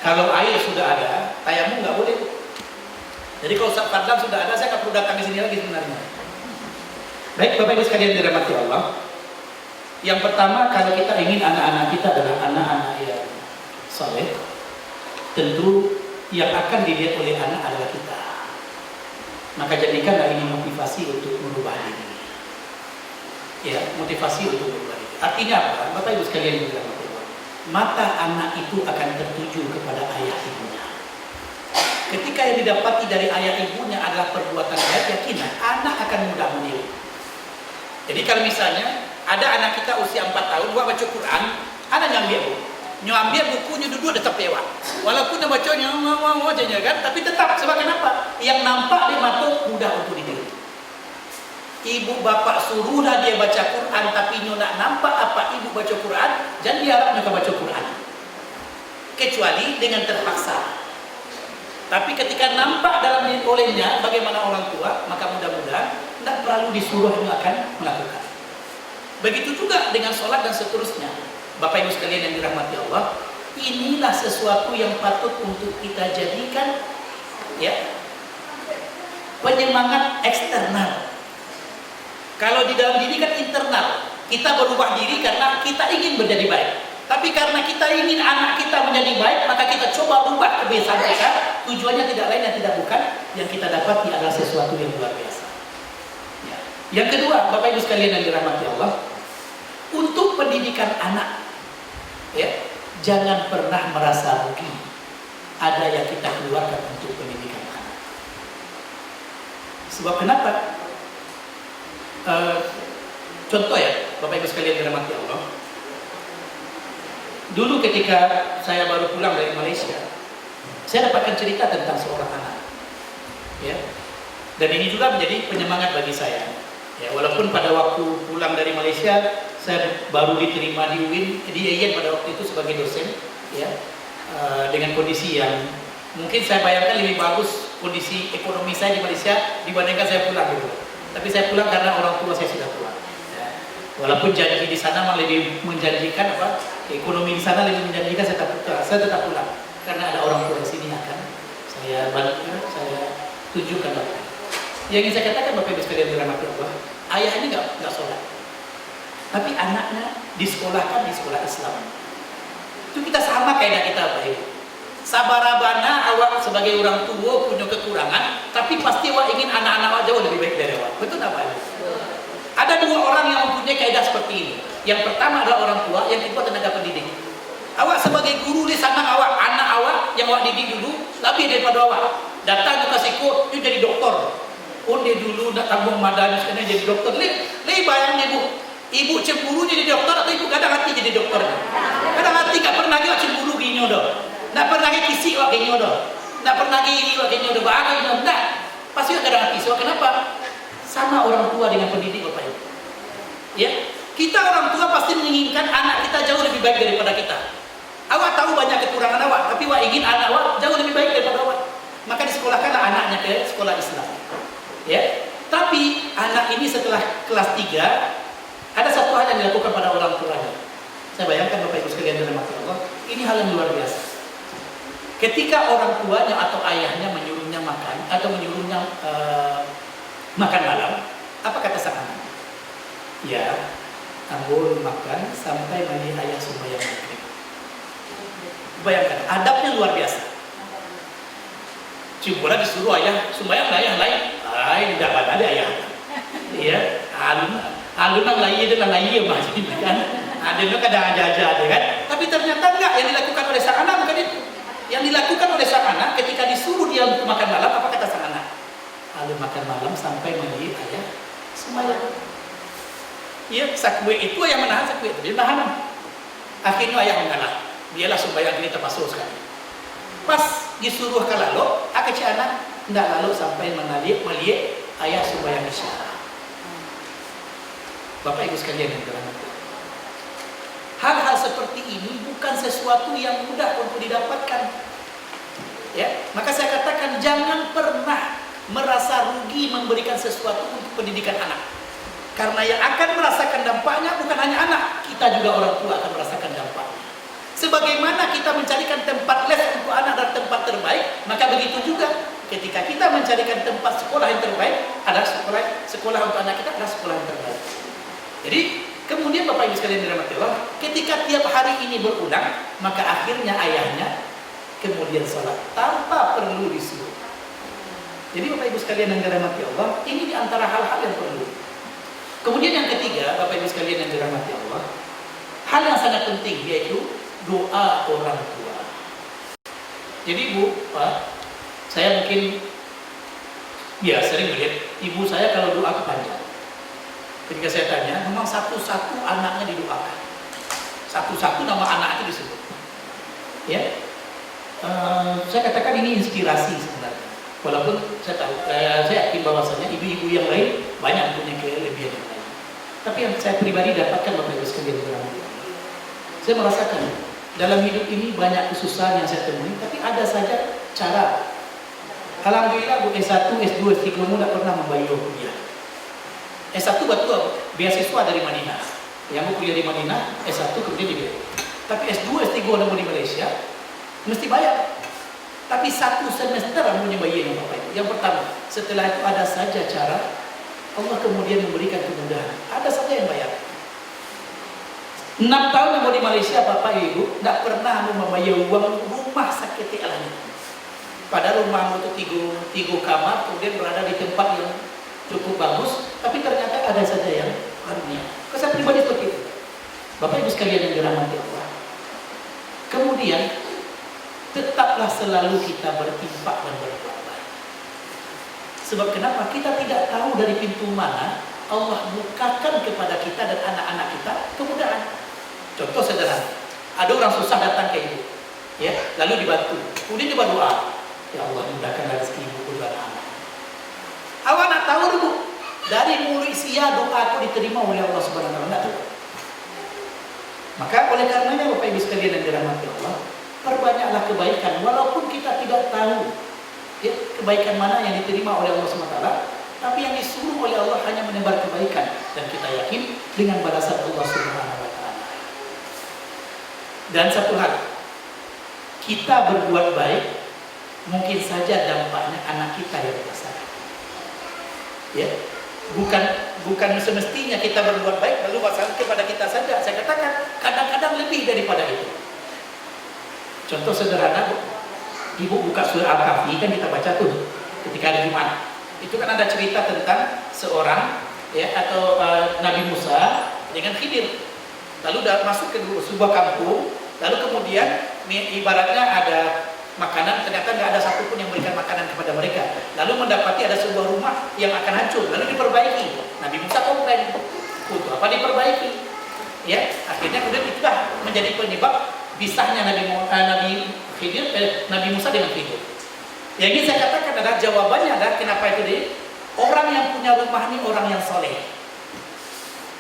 S4: kalau air sudah ada, tayamum nggak boleh. Jadi kalau Ustaz Fadlan sudah ada, saya nggak perlu datang ke sini lagi sebenarnya. Baik Bapak Ibu sekalian dirahmati Allah. Yang pertama, kalau kita ingin anak-anak kita adalah anak-anak yang soleh, tentu yang akan dilihat oleh anak adalah kita. Maka jadikanlah ini motivasi untuk merubah diri. Ya, motivasi untuk merubah diri. Artinya apa? Bapak Ibu sekalian yang dirahmati Allah. Mata anak itu akan tertuju kepada ayah ibunya. Ketika yang didapati dari ayah ibunya adalah perbuatan baik, yakinlah anak akan mudah meniru. Jadi kalau misalnya ada anak kita usia 4 tahun, buat baca Quran, anak nyambil bukunya duduk tetap lewat. Walaupun dia bacanya wajahnya kan, tapi tetap sebab kenapa? Yang nampak di mata mudah untuk ditiru. Ibu bapak suruhlah dia baca Quran, tapi nak nampak apa ibu baca Quran, jangan diharap mereka baca Quran. Kecuali dengan terpaksa. Tapi ketika nampak dalam olehnya bagaimana orang tua, maka mudah-mudahan tidak perlu disuruh yang akan melakukan. Begitu juga dengan sholat dan seterusnya. Bapak Ibu sekalian yang dirahmati Allah, inilah sesuatu yang patut untuk kita jadikan ya penyemangat eksternal. Kalau di dalam diri kan internal, kita berubah diri karena kita ingin menjadi baik. Tapi karena kita ingin anak kita menjadi baik, maka kita coba ubah kebiasaan kita. Tujuannya tidak lain dan tidak bukan yang kita dapati adalah sesuatu yang luar biasa. Ya. Yang kedua, Bapak Ibu sekalian yang dirahmati Allah, untuk pendidikan anak, ya, jangan pernah merasa rugi ada yang kita keluarkan untuk pendidikan anak. Sebab kenapa? Contoh ya, Bapak Ibu sekalian dirahmati Allah. Dulu ketika saya baru pulang dari Malaysia, saya dapatkan cerita tentang seorang anak, ya. Dan ini juga menjadi penyemangat bagi saya. Ya, walaupun pada waktu pulang dari Malaysia, saya baru diterima di UIN, di IAIN pada waktu itu sebagai dosen, ya, dengan kondisi yang mungkin saya bayangkan lebih bagus kondisi ekonomi saya di Malaysia dibandingkan saya pulang gitu. Tapi saya pulang karena orang tua saya sudah pulang. Ya. Walaupun janji di sana malah lebih menjanjikan apa, ekonomi di sana lebih menjanjikan, saya tetap pulang karena ada orang tua di sini akan saya bantu, saya tunjukkan apa. Yang ingin saya katakan Bapak Ibu sekalian dirahmati Allah, ayah ini nggak sholat, tapi anaknya disekolahkan di sekolah Islam. Itu kita sama kayak kita Bapak Ibu. Sabarabana awak sebagai orang tua punya kekurangan, tapi pasti awak ingin anak-anak awak jauh lebih baik dari awak. Betul tak Pak? Ada dua orang yang mempunyai kaidah seperti ini. Yang pertama adalah orang tua, yang kedua tenaga pendidik. Awak sebagai guru ni sama awak, anak awak yang awak didik dulu lebih daripada awak. Datang ke kasihku, you jadi doktor. Oh dia dulu nak tabung madani sekarang jadi doktor. Lih bayang ibu. Ibu cemburu jadi doktor atau ibu kadang hati jadi doktor? Kadang hati tak pernah lagi cemburu gini dah. Tak pernah lagi kisi awak gini dah. Tak pernah lagi awak gini dah. Bahagia ini tak. Pasti kadang hati. So kenapa? Sama orang tua dengan pendidik Bapak Ibu. Ya, kita orang tua pasti menginginkan anak kita jauh lebih baik daripada kita. Awak tahu banyak kekurangan awak, tapi awak ingin anak awak jauh lebih baik daripada awak. Maka disekolahkanlah anaknya ke sekolah Islam. Ya, tapi anak ini setelah kelas 3 ada satu hal yang dilakukan pada orang tuanya. Saya bayangkan Bapak Ibu sekalian dalam hati Allah, ini hal yang luar biasa. Ketika orang tuanya atau ayahnya menyuruhnya makan atau menyuruhnya makan malam, apa kata sang anak? Ya, ambon makan sampai mandi ayah sembahyang maghrib. Bayangkan, adabnya luar biasa. Cuma disuruh ayah sembahyang, ayah lain. Ay, tidak ada ayah. Iya, alun nang lain dan lain macam kan. Ada juga kadang ada kan. Tapi ternyata enggak yang dilakukan oleh sang anak bukan itu. Yang dilakukan oleh sang anak ketika disuruh dia untuk makan malam, apa kata sang anak? Alun makan malam sampai mandi ayah sembahyang. Iya, sakwe itu yang menahan sakwe itu, dia menahan. Akhirnya ayah mengalah. Dialah sembahyang ini terpasuk sekali. Pas disuruh ke lalu, kecil anak tidak lalu sampai melihat ayah sembahyang isya. Bapak Ibu sekalian yang dirahmati. Hal-hal seperti ini bukan sesuatu yang mudah untuk didapatkan. Ya, maka saya katakan jangan pernah merasa rugi memberikan sesuatu untuk pendidikan anak. Karena yang akan merasakan dampaknya bukan hanya anak, kita juga orang tua akan merasakan dampaknya. Sebagaimana kita mencarikan tempat les untuk anak dan tempat terbaik, maka begitu juga ketika kita mencarikan tempat sekolah yang terbaik, ada sekolah untuk anak kita adalah sekolah yang terbaik. Jadi kemudian Bapak Ibu sekalian dirahmati Allah, ketika tiap hari ini berulang, maka akhirnya ayahnya kemudian sholat tanpa perlu disuruh. Jadi Bapak Ibu sekalian yang dirahmati Allah, ini diantara hal-hal yang perlu. Kemudian yang ketiga, Bapak Ibu sekalian yang dirahmati Allah, hal yang sangat penting yaitu doa orang tua. Jadi Bu, Pak, saya mungkin sering melihat ibu saya kalau doa kepanjang. Ketika saya tanya, memang satu-satu anaknya didoakan. Satu-satu nama anak itu disebut. Ya, saya katakan ini inspirasi sebenarnya. Walaupun saya tahu, saya yakin bahwasanya ibu-ibu yang lain banyak punya kelebihan yang lain. Tapi yang saya pribadi dapatkan Bapak Ibu sekalian dirahmati Allah, saya merasakan dalam hidup ini banyak kesusahan yang saya temui, tapi ada saja cara. Alhamdulillah Bu, S1, S2, S3 tidak pernah membayar kuliah. S1 betul beasiswa dari Madinah. Yang mau kuliah di Madinah, S1 kemudian di BO. Tapi S2, S3 mau di Malaysia, mesti bayar. Tapi satu semester punya bayar Bapak Ibu. Yang pertama, setelah itu ada saja cara Allah kemudian memberikan kemudahan. Ada saja yang bayar. 6 tahun yang mau di Malaysia Bapak Ibu tidak pernah membayar uang rumah sakit alami. Padahal rumah itu 3 kamar, kemudian berada di tempat yang cukup bagus, tapi ternyata ada saja yang karunia. Saya pribadi seperti itu. Bapak Ibu sekalian yang dirahmati Allah. Kemudian tetaplah selalu kita berinfak dan berbuat baik. Sebab kenapa? Kita tidak tahu dari pintu mana Allah bukakan kepada kita dan anak-anak kita kemudahan. Contoh sederhana, ada orang susah datang ke ibu, ya, lalu dibantu, kemudian dia berdoa, ya Allah mudahkan rezeki ibu dan anak. Awak nak tahu dulu, dari mulut sia doa itu diterima oleh Allah Subhanahu Wa Taala. Maka oleh karenanya Bapak Ibu sekalian yang dirahmati Allah, perbanyaklah kebaikan, walaupun kita tidak tahu ya, kebaikan mana yang diterima oleh Allah Subhanahu Wa Taala, tapi yang disuruh oleh Allah hanya menebar kebaikan, dan kita yakin dengan balasan Allah Subhanahu Wa Taala. Dan satu hal, kita berbuat baik, mungkin saja dampaknya anak kita yang merasakan. Ya, bukan semestinya kita berbuat baik lalu masalah kepada kita saja. Saya katakan kadang-kadang lebih daripada itu. Contoh sederhana, ibu buka surah Al-Kahfi kan kita baca tuh ketika hari Jumat. Itu kan ada cerita tentang seorang ya atau Nabi Musa dengan Khidir. lalu masuk ke sebuah kampung, lalu kemudian ibaratnya ada makanan, ternyata nggak ada satupun yang memberikan makanan kepada mereka. Lalu mendapati ada sebuah rumah yang akan hancur, lalu diperbaiki. Nabi Musa komplain, untuk apa diperbaiki? Ya, akhirnya kemudian itulah menjadi penyebab pisahnya Nabi Musa dengan Khidir. Yang ingin saya katakan adalah jawabannya adalah kenapa itu deh? Orang yang punya rumah ini orang yang soleh.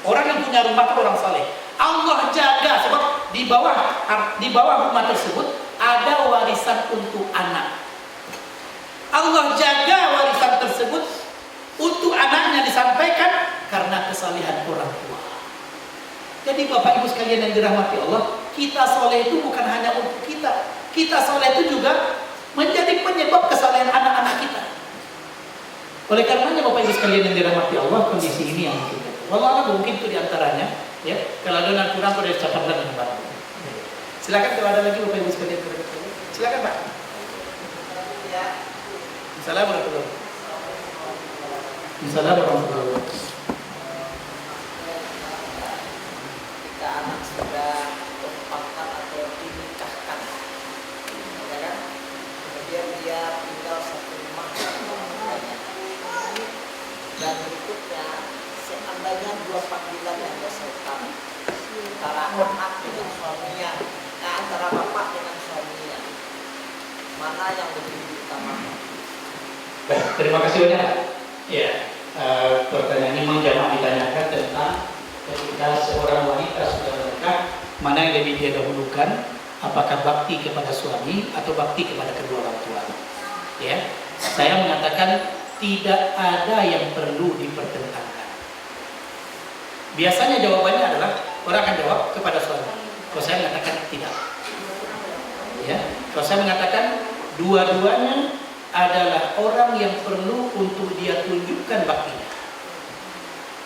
S4: Orang yang punya rumah itu orang soleh. Allah jaga sebab di bawah rumah tersebut ada warisan untuk anak. Allah jaga warisan tersebut untuk anaknya disampaikan karena kesalehan orang tua. Jadi Bapak Ibu sekalian yang dirahmati Allah, kita soleh itu bukan hanya untuk kita. Kita soleh itu juga menjadi penyebab kesalehan anak-anak kita. Oleh karenanya Bapak Ibu sekalian yang dirahmati Allah, kondisi ini yang kita. Wallahualam mungkin itu diantaranya. Ya, kalau ada yang kurang pada catatan dengan Pak. Silakan kalau ada lagi Bapak Ibu sekalian. Silakan Pak. Assalamualaikum. Assalamualaikum.
S5: Ketika anak sudah ditempatkan atau dinikahkan, ya kan? Kemudian dia tinggal satu rumah dan berikutnya seandainya dua panggilan yang berserta antara anak dengan suaminya, antara bapak dengan suaminya, mana yang lebih utama?
S4: Baik, terima kasih banyak. Ya, pertanyaan ini menjawab ditanyakan tentang ketika seorang wanita sudah menikah, mana yang lebih dia dahulukan, apakah bakti kepada suami atau bakti kepada kedua orang tua? Ya, saya mengatakan tidak ada yang perlu dipertentangkan. Biasanya jawabannya adalah orang akan jawab kepada suami. Kalau saya mengatakan tidak. Ya, kalau saya mengatakan dua-duanya adalah orang yang perlu untuk dia tunjukkan baktinya.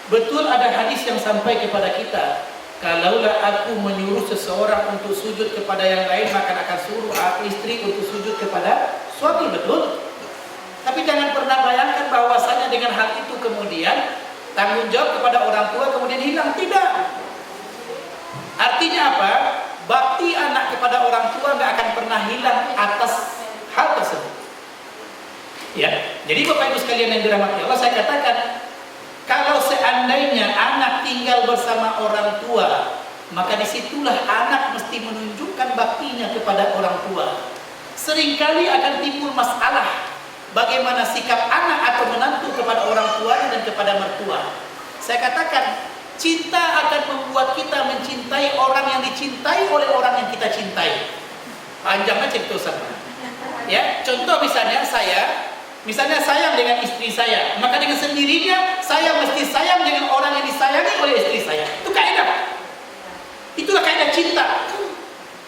S4: Betul ada hadis yang sampai kepada kita, kalaulah aku menyuruh seseorang untuk sujud kepada yang lain, maka akan suruh istri untuk sujud kepada suami, betul. Tapi jangan pernah bayangkan bahwasanya dengan hal itu kemudian tanggung jawab kepada orang tua kemudian hilang. Tidak. Artinya apa? Bakti anak kepada orang tua nggak akan pernah hilang atas hal tersebut. Ya, jadi Bapak Ibu sekalian yang dirahmati Allah, saya katakan kalau seandainya anak tinggal bersama orang tua, maka disitulah anak mesti menunjukkan baktinya kepada orang tua. Seringkali akan timbul masalah bagaimana sikap anak atau menantu kepada orang tuanya dan kepada mertua. Saya katakan cinta akan membuat kita mencintai orang yang dicintai oleh orang yang kita cintai. Panjangnya cerita sama. Ya, contoh misalnya misalnya sayang dengan istri saya, maka dengan sendirinya saya mesti sayang dengan orang yang disayangi oleh istri saya. Itu kaidah. Itulah kaidah cinta.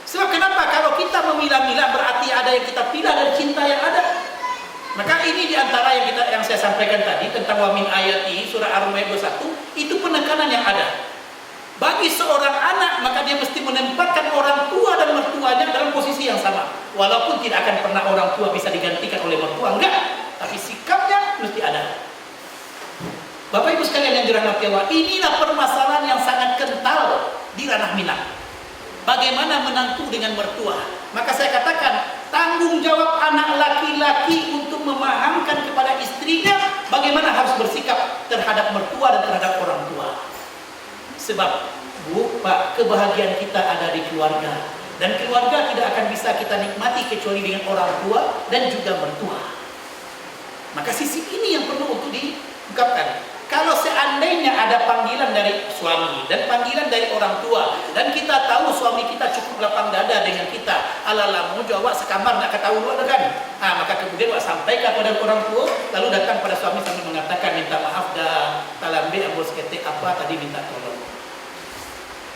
S4: Sebab kenapa? Kalau kita memilah-milah berarti ada yang kita pilih dari cinta yang ada. Maka ini diantara yang saya sampaikan tadi tentang wa min ayati surah Ar-Rum 21, itu penekanan yang ada. Bagi seorang anak maka dia mesti menempatkan orang tua dan mertuanya dalam posisi yang sama. Walaupun tidak akan pernah orang tua bisa digantikan oleh mertua, enggak. Tapi sikapnya mesti ada. Bapak Ibu sekalian yang dirahmati Allah, inilah permasalahan yang sangat kental di ranah Minang. Bagaimana menantu dengan mertua? Maka saya katakan tanggung jawab anak laki-laki untuk memahamkan kepada istrinya bagaimana harus bersikap terhadap mertua dan terhadap orang tua. Sebab Bu, Pak, kebahagiaan kita ada di keluarga. Dan keluarga tidak akan bisa kita nikmati kecuali dengan orang tua dan juga mertua. Maka sisi ini yang perlu untuk diungkapkan. Kalau seandainya ada panggilan dari suami dan panggilan dari orang tua, dan kita tahu suami kita cukup lapang dada dengan kita, ala-ala mau jawab sekamar nak ketahui dulu kan? Maka kemudian wak sampaikan kepada orang tua, lalu datang pada suami sambil mengatakan minta maaf dah talambe ambos ketik apa tadi minta tolong.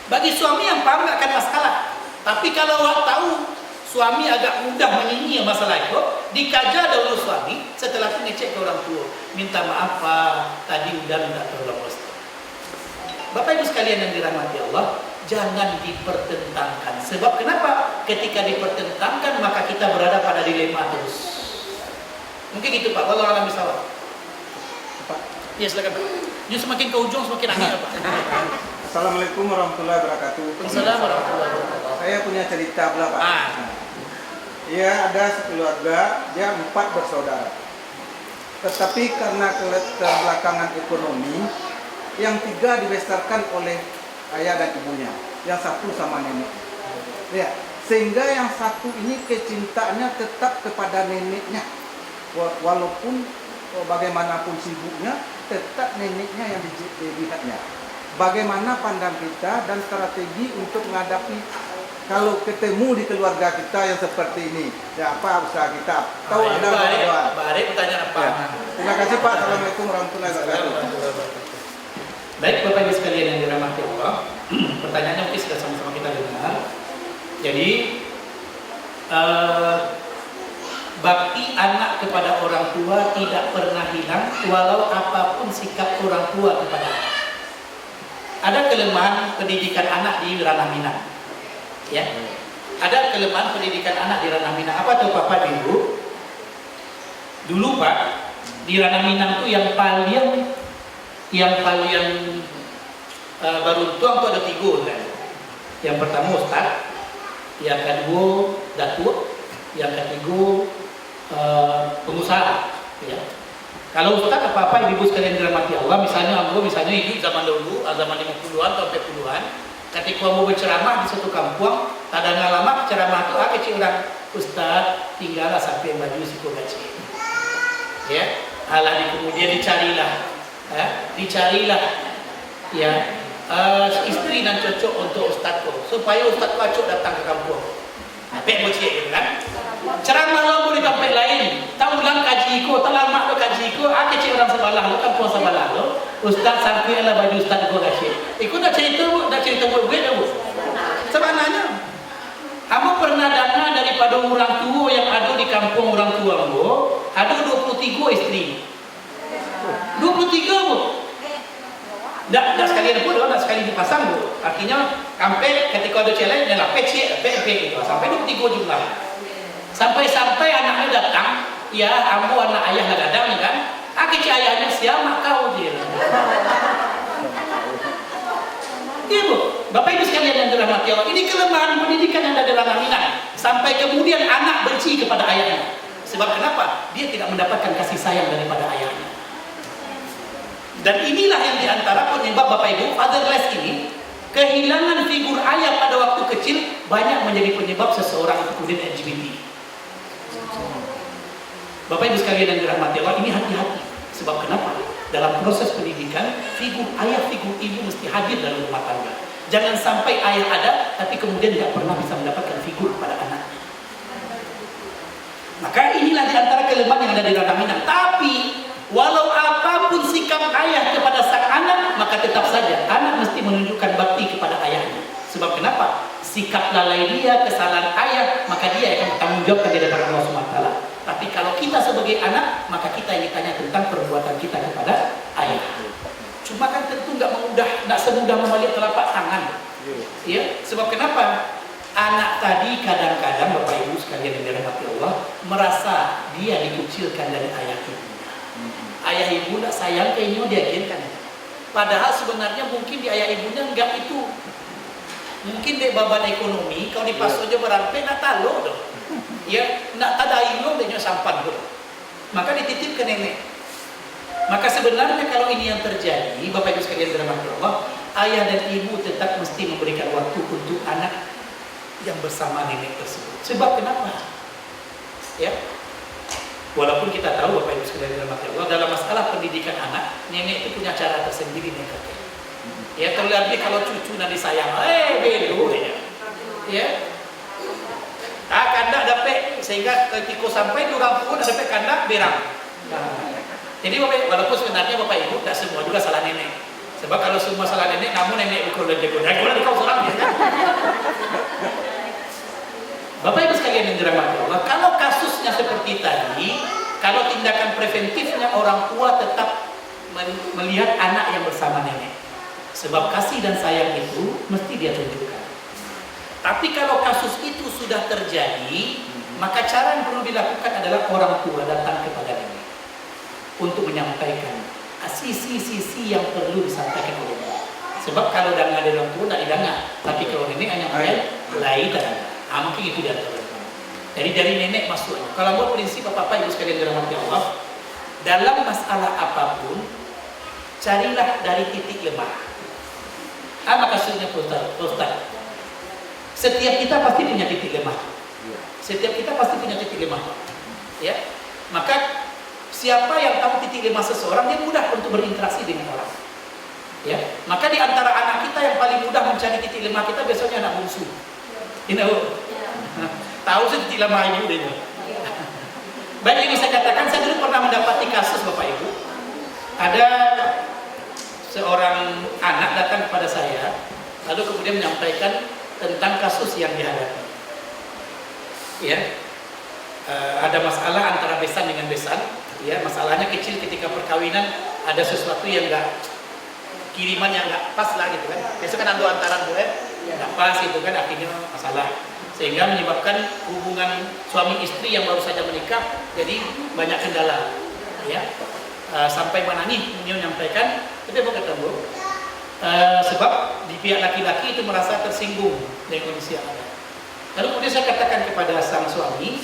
S4: Bagi suami yang paham nggak akan masalah. Tapi kalau wak tahu suami agak mudah menyinyir masalah itu, dikaja dahulu suami, setelah itu ngecek ke orang tua, minta maaf Pak, tadi udah minta tolong Ustaz. Bapak Ibu sekalian yang dirahmati Allah, jangan dipertentangkan. Sebab kenapa? Ketika dipertentangkan maka kita berada pada dilema terus. Mungkin itu Pak, wallahu a'lam bishawab. Pak, ya silakan Pak. Ini semakin ke ujung semakin aneh Pak.
S6: Assalamualaikum warahmatullahi wabarakatuh.
S4: Assalamualaikum warahmatullahi wabarakatuh.
S6: Saya punya cerita pula Pak. Ia ada sekeluarga, dia 4 bersaudara. Tetapi karena keterbelakangan ekonomi, yang 3 dibesarkan oleh ayah dan ibunya, yang 1 sama nenek. Ya, sehingga yang 1 ini kecintaannya tetap kepada neneknya. Walaupun bagaimanapun sibuknya, tetap neneknya yang dilihatnya. Bagaimana pandang kita dan strategi untuk menghadapi kalau ketemu di keluarga kita yang seperti ini, ya apa usaha kita? Tahu ada doa.
S4: Pak Arif bertanya apa?
S6: Ya. Terima kasih Pak. Assalamualaikum warahmatullahi wabarakatuh.
S4: Baik Bapak Ibu sekalian yang dirahmati Allah, pertanyaannya mungkin sudah sama-sama kita dengar. Jadi bakti anak kepada orang tua tidak pernah hilang walau apapun sikap orang tua kepada anak. Ada kelemahan pendidikan anak di ranah minang. Ya. Ada kelemahan pendidikan anak di ranah minang. Apa tuh Bapak Ibu? Dulu Pak, di ranah minang itu yang paling beruntung itu ada 3 kan. Yang pertama Ustaz, yang kedua datuk, yang ketiga pengusaha. Ya. Kalau Ustaz apa-apa ibu sekalian dirahmati Allah, misalnya ibu zaman dulu, zaman 50-an atau 40-an, ketika mau berceramah di satu kampung, tak ada lama ceramah itu kecil orang Ustaz tinggallah sampai baju siku kecil. Ya, kemudian dicarilah ya istri dan cocok untuk ustadku supaya ustadku acuk datang ke kampung. Pek bocik gitu kan. Ceramah lo di tempat lain, tahu ulang kajiku, terlama lo kajiku, kecil orang sebelah lo, kampung sebelah lo, ustad sampai lah baju ustad gua kasih. Ikut dah cerita buat gue dah bu. Sebenarnya, kamu pernah dengar daripada orang tua yang ada di kampung orang tua bu, ada 23 istri. 23 bu. Tak sekali pun, tak sekali dipasang bu. Artinya, sampai ketika ada challenge, dia lah PC gitu. Sampai 23 jumlah. Sampai anaknya datang, ya, kamu anak ayah nak datang kan? Kecil ayahnya siapa kau dia? Iya bu, Bapak Ibu sekalian yang dirahmati Allah, ini kelemahan pendidikan yang ada di ranah minang. Sampai kemudian anak benci kepada ayahnya. Sebab kenapa? Dia tidak mendapatkan kasih sayang daripada ayahnya. Dan inilah yang diantara penyebab Bapak Ibu fatherless ini, kehilangan figur ayah pada waktu kecil banyak menjadi penyebab seseorang kemudian LGBT. Bapak Ibu sekalian yang dirahmati Allah, ini hati-hati. Sebab kenapa? Dalam proses pendidikan, figur ayah, figur ibu mesti hadir dalam rumah tangga. Jangan sampai ayah ada, tapi kemudian tidak pernah bisa mendapatkan figur pada anak. Maka inilah diantara kelemahan yang ada di ranah minang. Tapi walau apapun sikap ayah kepada sang anak, maka tetap saja anak mesti menunjukkan bakti kepada ayahnya. Sebab kenapa? Sikap lalai dia, kesalahan ayah, maka dia akan bertanggung jawab di hadapan Allah SWT. Tapi kalau kita sebagai anak, maka kita yang ditanya tentang perbuatan kita kepada ayah. Cuma kan tentu nggak semudah membalik telapak tangan. Ya, sebab kenapa? Anak tadi kadang-kadang Bapak Ibu sekalian yang dirahmati Allah merasa dia dikucilkan dari ayah ibunya. Ayah ibu tak sayang kayaknya dia kan. Padahal sebenarnya mungkin di ayah ibunya enggak itu. Mungkin di beban ekonomi kalau dipas aja berampe nak talo dong. Ya, nak tadai lo dia sampan dulu. Maka dititip ke nenek. Maka sebenarnya kalau ini yang terjadi, Bapak Ibu sekalian dirahmati Allah, ayah dan ibu tetap mesti memberikan waktu untuk anak yang bersama nenek tersebut. Sebab kenapa? Ya. Walaupun kita tahu Bapak Ibu sekalian dirahmati Allah, dalam masalah pendidikan anak, nenek itu punya cara tersendiri nih kakek. Ya, terlebih kalau cucu nanti sayang, belu ya. Kandak dapat sehingga ketika sampai orang pun dapat kandak berang. Jadi walaupun sebenarnya Bapak Ibu tidak semua juga salah nenek. Sebab kalau semua salah nenek, namun nenek ukur dan jago. Jago kau salah ya. Bapak Ibu sekalian yang dirahmati Allah, kalau kasusnya seperti tadi, kalau tindakan preventifnya orang tua tetap melihat anak yang bersama nenek. Sebab kasih dan sayang itu mesti dia tunjukkan. Tapi kalau kasus itu sudah terjadi, maka cara yang perlu dilakukan adalah orang tua datang kepada nenek untuk menyampaikan sisi-sisi yang perlu disampaikan oleh nenek. Sebab kalau danga dari orang tua tidak didanga, tapi kalau nenek hanya lain dan mungkin itu dia. Jadi dari nenek masuk. Kalau buat prinsip apa-apa ibu sekalian dirahmati Allah, dalam masalah apapun carilah dari titik lemah. Apa maksudnya Ustaz? Setiap kita pasti punya titik lemah. Setiap kita pasti punya titik lemah. Ya. Maka siapa yang tahu titik lemah seseorang, dia mudah untuk berinteraksi dengan orang. Ya. Maka di antara anak kita yang paling mudah mencari titik lemah kita biasanya anak bungsu. Tahu sih titik lemah ini udah. Baik, ini saya katakan, saya dulu pernah mendapati kasus Bapak Ibu. Ada seorang anak datang kepada saya, lalu kemudian menyampaikan tentang kasus yang dihadapi. Ya, ada masalah antara besan dengan besan. Ya, masalahnya kecil ketika perkawinan, ada sesuatu yang kiriman yang nggak pas lah gitu kan. Biasanya kan antaran gue nggak pas gitu kan, akhirnya masalah. Sehingga menyebabkan hubungan suami istri yang baru saja menikah jadi banyak kendala. Ya, sampai mana nih beliau menyampaikan, kita mau ketemu. Sebab di pihak laki-laki itu merasa tersinggung dengan kondisi yang ada. Lalu kemudian saya katakan kepada sang suami,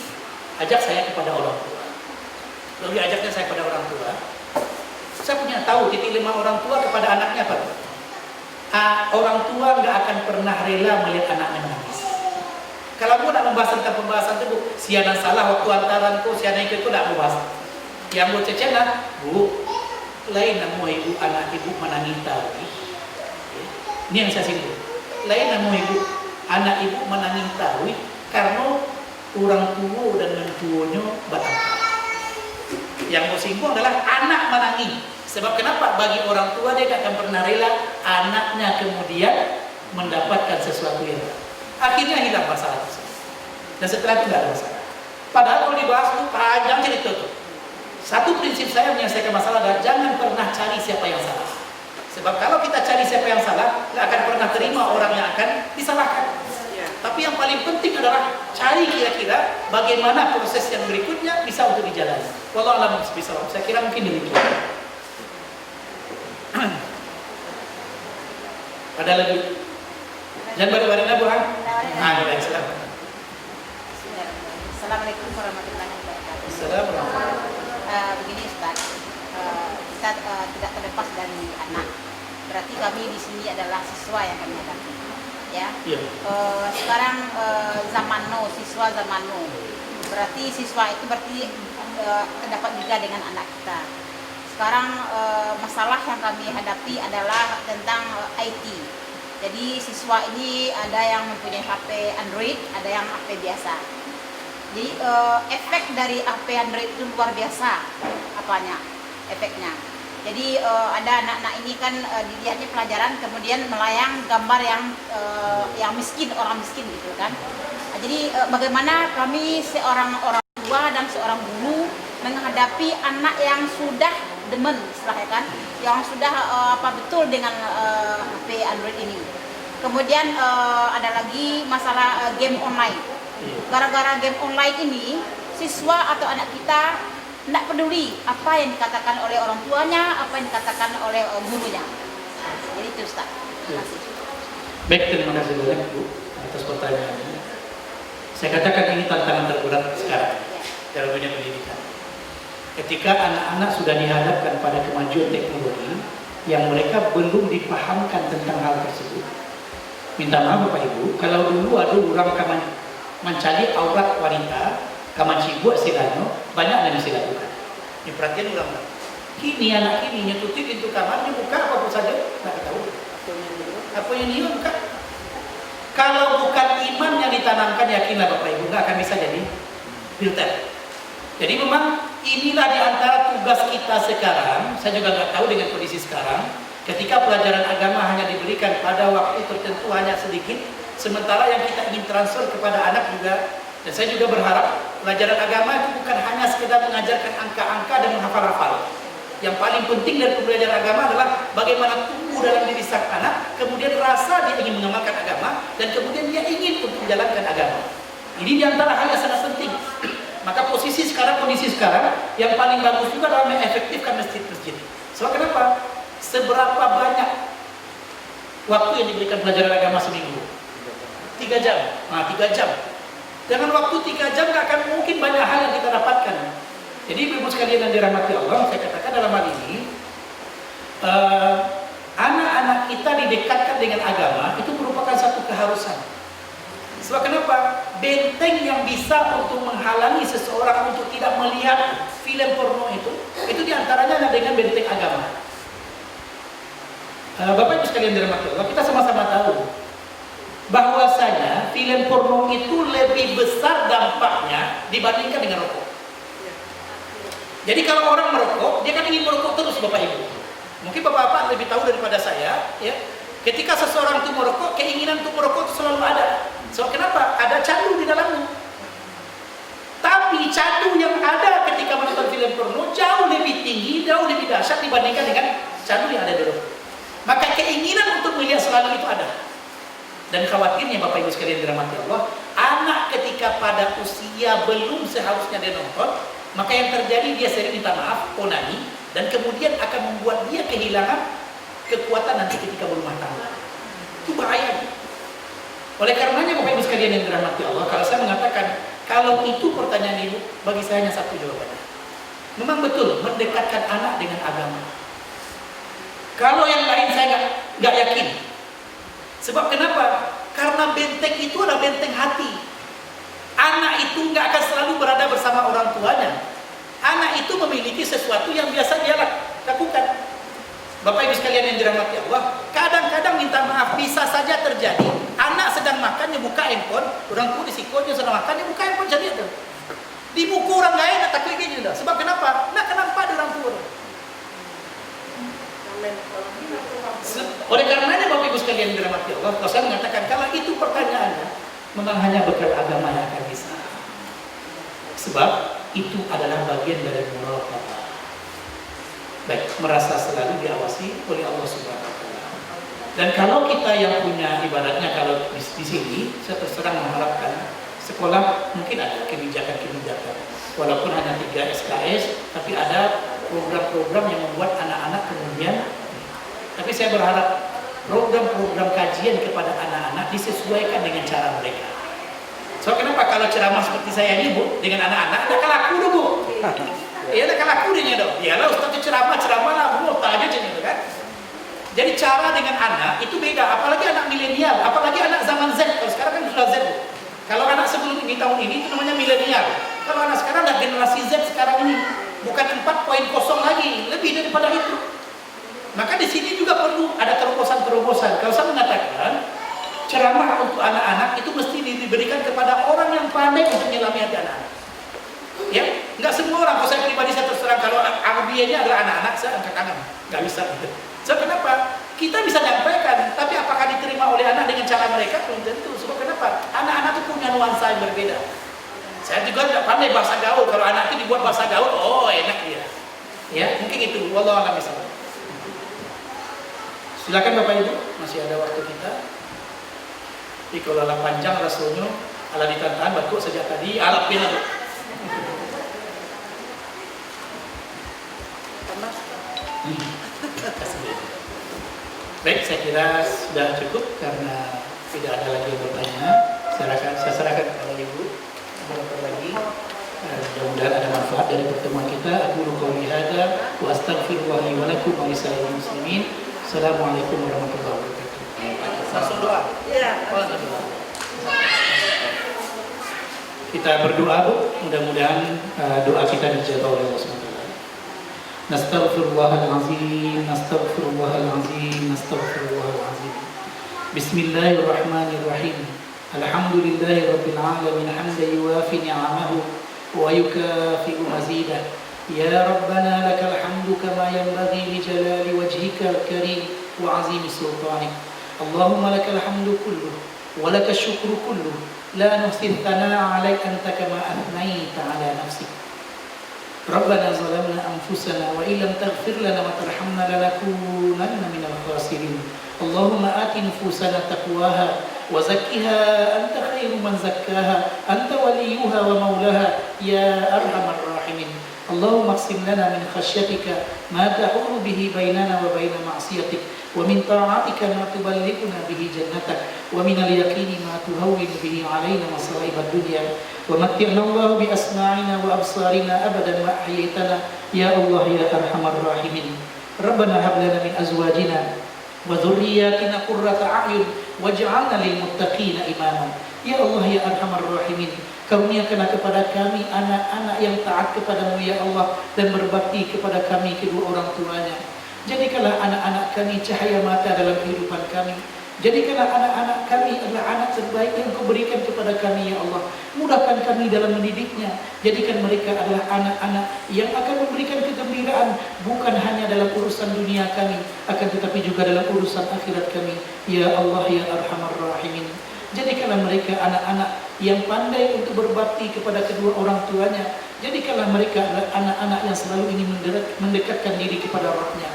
S4: ajak saya kepada orang tua. Lalu ajaknya saya kepada orang tua. Saya punya tahu titik lemah orang tua kepada anaknya apa? Orang tua nggak akan pernah rela melihat anaknya menangis. Kalau aku nak membahas tentang pembahasan itu, si anak salah waktu antaranku, si anak itu nak membahas. Yang buat cecena, Bu, lain namu ibu anak ibu menangita. Ini yang saya singgung. Lain namu ibu anak ibu menangita, karena orang tua dan mentuanya batang. Yang mau singgung adalah anak menangis. Sebab kenapa? Bagi orang tua dia tidak akan pernah rela anaknya kemudian mendapatkan sesuatu yang akhirnya hilang masalah tersebut. Dan setelah itu tidak ada masalah. Padahal kalau dibahas itu panjang cerita itu. Satu prinsip saya menyelesaikan masalah adalah jangan pernah cari siapa yang salah. Sebab kalau kita cari siapa yang salah, tidak akan pernah terima orang yang akan disalahkan. Tapi yang paling penting adalah cari kira-kira bagaimana proses yang berikutnya bisa untuk dijalani. Wallahu a'lam bishawab. Saya kira mungkin demikian. Ada lagi? Jangan bareng-bareng Bu. Silakan.
S7: Assalamualaikum warahmatullahi wabarakatuh.
S4: Assalamualaikum.
S7: Begini Ustaz, kita tidak terlepas dari anak. Berarti kami di sini adalah siswa yang kami hadapi. Ya.
S4: Iya.
S7: Sekarang zaman now, siswa zaman now. Berarti siswa itu berarti terdapat juga dengan anak kita. Sekarang masalah yang kami hadapi adalah tentang IT. Jadi siswa ini ada yang mempunyai HP Android, ada yang HP biasa. Jadi efek dari HP Android itu luar biasa efeknya. Jadi ada anak-anak ini kan dilihatnya pelajaran, kemudian melayang gambar yang miskin, orang miskin gitu kan. Jadi bagaimana kami seorang orang tua dan seorang guru menghadapi anak yang sudah demen istilahnya kan, yang sudah betul dengan HP Android ini. Kemudian ada lagi masalah game online. Gara-gara game online ini, siswa atau anak kita tidak peduli apa yang dikatakan oleh orang tuanya, apa yang dikatakan oleh gurunya. Jadi itu Ustaz. Terima kasih.
S4: Baik, terima kasih banyak Bu atas pertanyaannya. Saya katakan ini tantangan terberat sekarang dalam dunia pendidikan. Ketika anak-anak sudah dihadapkan pada kemajuan teknologi yang mereka belum dipahamkan tentang hal tersebut. Minta maaf Bapak Ibu, kalau dulu ada orang mencari aurat wanita, kamanci buat silano, banyak yang bisa dilakukan. Ini perhatian orang. Kini anak ini nyetutin pintu kamarnya, buka apa saja, nggak tahu. Apa yang dia buka? Kalau bukan iman yang ditanamkan, yakinlah Bapak Ibu nggak akan bisa jadi filter. Jadi memang inilah di antara tugas kita sekarang. Saya juga nggak tahu dengan kondisi sekarang. Ketika pelajaran agama hanya diberikan pada waktu tertentu hanya sedikit, sementara yang kita ingin transfer kepada anak juga. Dan saya juga berharap pelajaran agama itu bukan hanya sekedar mengajarkan angka-angka dan menghafal-hafal. Yang paling penting dari pembelajaran agama adalah bagaimana tumbuh dalam diri sang anak, kemudian rasa dia ingin mengamalkan agama, dan kemudian dia ingin untuk menjalankan agama. Ini diantara hal yang sangat penting. Maka kondisi sekarang yang paling bagus juga adalah mengefektifkan masjid-masjid. Sebab kenapa? Seberapa banyak waktu yang diberikan pelajaran agama seminggu? 3 jam. 3 jam. Dengan waktu 3 jam gak akan mungkin banyak hal yang kita dapatkan. Jadi ibu sekalian yang dirahmati Allah, saya katakan dalam hal ini, anak-anak kita didekatkan dengan agama itu merupakan satu keharusan. Sebab kenapa? Benteng yang bisa untuk menghalangi seseorang untuk tidak melihat film porno itu diantaranya dengan benteng agama. Bapak Ibu sekalian dirahmati Allah, kita sama-sama tahu bahwasanya film porno itu lebih besar dampaknya dibandingkan dengan rokok. Jadi kalau orang merokok, dia kan ingin merokok terus, Bapak Ibu. Mungkin Bapak-bapak lebih tahu daripada saya, ya. Ketika seseorang itu merokok, keinginan untuk merokok itu selalu ada. So, kenapa? Ada candu di dalamnya. Tapi candu yang ada ketika menonton film porno jauh lebih tinggi, jauh lebih dahsyat dibandingkan dengan candu yang ada di rokok. Maka keinginan untuk melihat selalu itu ada. Dan khawatirnya Bapak Ibu sekalian dirahmati Allah, anak ketika pada usia belum seharusnya dia nonton, maka yang terjadi dia sering minta maaf, onani, dan kemudian akan membuat dia kehilangan kekuatan nanti ketika berumah tangga. Itu bahaya. Oleh karenanya Bapak Ibu sekalian yang dirahmati Allah, kalau saya mengatakan kalau itu pertanyaan ibu, bagi saya hanya satu jawabannya. Memang betul mendekatkan anak dengan agama. Kalau yang lain saya nggak yakin. Sebab kenapa? Karena benteng itu adalah benteng hati. Anak itu nggak akan selalu berada bersama orang tuanya. Anak itu memiliki sesuatu yang biasa dia lakukan. Bapak Ibu sekalian yang dirahmati Allah, kadang-kadang minta maaf bisa saja terjadi. Anak sedang makan, dia buka handphone, orang tua di sikonya sedang makan, dia buka handphone jadi itu. Di buku orang lain tak klik ini dah. Sebab kenapa? Nak kenapa ada orang tua? Oleh karenanya Bapak Ibu sekalian yang dirahmati Allah, kalau saya mengatakan kalau itu pertanyaannya, memang hanya bekal agama yang akan bisa. Sebab itu adalah bagian dari muraqabah. Baik, merasa selalu diawasi oleh Allah Subhanahu wa taala. Dan kalau kita yang punya ibaratnya kalau di sini saya terus terang mengharapkan sekolah mungkin ada kebijakan-kebijakan. Walaupun hanya 3 SKS, tapi ada program-program yang membuat anak-anak kemudian. Tapi saya berharap program-program kajian kepada anak-anak disesuaikan dengan cara mereka. So kenapa kalau ceramah seperti saya ini Bu, dengan anak-anak, ada kalaku dong Bu. Iya ada kalaku dia dong. Iyalah Ustaz itu ceramah lah Bu, aja gitu kan. Jadi cara dengan anak itu beda, apalagi anak milenial, apalagi anak zaman Z. Kalau sekarang kan sudah Z Bu. Kalau anak sebelum ini tahun ini itu namanya milenial. Kalau anak sekarang ada generasi Z sekarang ini, bukan 4.0 lagi, lebih daripada itu. Maka di sini juga perlu ada terobosan-terobosan. Kalau saya mengatakan ceramah untuk anak-anak itu mesti diberikan kepada orang yang pandai untuk menyelami hati anak-anak. Ya, nggak semua orang. Kalau saya pribadi saya terus terang kalau Arabianya adalah anak-anak saya angkat tangan, nggak bisa. So kenapa? Kita bisa nyampaikan, tapi apakah diterima oleh anak dengan cara mereka belum tentu. Sebab kenapa? Anak-anak itu punya nuansa yang berbeda. Saya juga nggak pandai bahasa gaul. Kalau anak itu dibuat bahasa gaul, oh enak dia. Ya, mungkin itu. Wallahu a'lam bishawab. Silakan Bapak Ibu, masih ada waktu kita. Tapi kalau ala panjang rasulnya, ala ditantan batuk sejak tadi, ala pina Bu. Baik, saya kira sudah cukup karena tidak ada lagi yang bertanya. Saya serahkan kepada Ibu. Berapa lagi? Mudah-mudahan ada manfaat dari pertemuan kita. Aku qouli hadza wa astaghfirullah li wa lakum wa lisa'iril muslimin. Assalamualaikum warahmatullahi wabarakatuh. Langsung doa. Iya. Kita berdoa Bu, mudah-mudahan doa kita dijawab oleh Allah SWT. Nastaghfirullahalazim, nastaghfirullahalazim, nastaghfirullahalazim. Bismillahirrahmanirrahim. Alhamdulillahi rabbil alamin hamdan yuwafi ni'amahu wa yukafi'u mazidah. Ya Rabbana lakal hamdu kama yanbaghi li jalali wajhika al-karim wa 'azimi sultanik. Allahumma lakal hamdu kulluh wa lakal syukru kulluh. La nuhsi thana'a 'alaika anta kama athnaita 'ala nafsik. Rabbana zalamna anfusana wa illam taghfir lana wa tarhamna lanakunanna minal khasirin. Allahumma ati nufusana taqwaha wa zakkiha anta khairu man zakkaha anta waliyuha wa maulaha ya arhamar rahimin. اللهم اقسم لنا من خشيتك ما تحول به بيننا وبين معصيتك ومن طاعتك ما تبلغنا به جنتك ومن اليقين ما تهون به علينا مصائب الدنيا ومتعنا الله بأسماعنا وأبصارنا أبدا ما أحييتنا يا الله يا أرحم الراحمين ربنا هب لنا من أزواجنا وذرياتنا قرة أعين واجعلنا للمتقين إماما ya Allah ya Arhamar Rahimin, karuniakanlah kepada kami anak-anak yang taat kepadamu ya Allah dan berbakti kepada kami kedua orang tuanya. Jadikanlah anak-anak kami cahaya mata dalam kehidupan kami. Jadikanlah anak-anak kami adalah anak terbaik yang Kau berikan kepada kami ya Allah. Mudahkan kami dalam mendidiknya. Jadikan mereka adalah anak-anak yang akan memberikan kegembiraan bukan hanya dalam urusan dunia kami, akan tetapi juga dalam urusan akhirat kami. Ya Allah ya Arhamar Rahimin. Jadikanlah mereka anak-anak yang pandai untuk berbakti kepada kedua orang tuanya. Jadikanlah mereka adalah anak-anak yang selalu ingin mendekatkan diri kepada Rabb-Nya.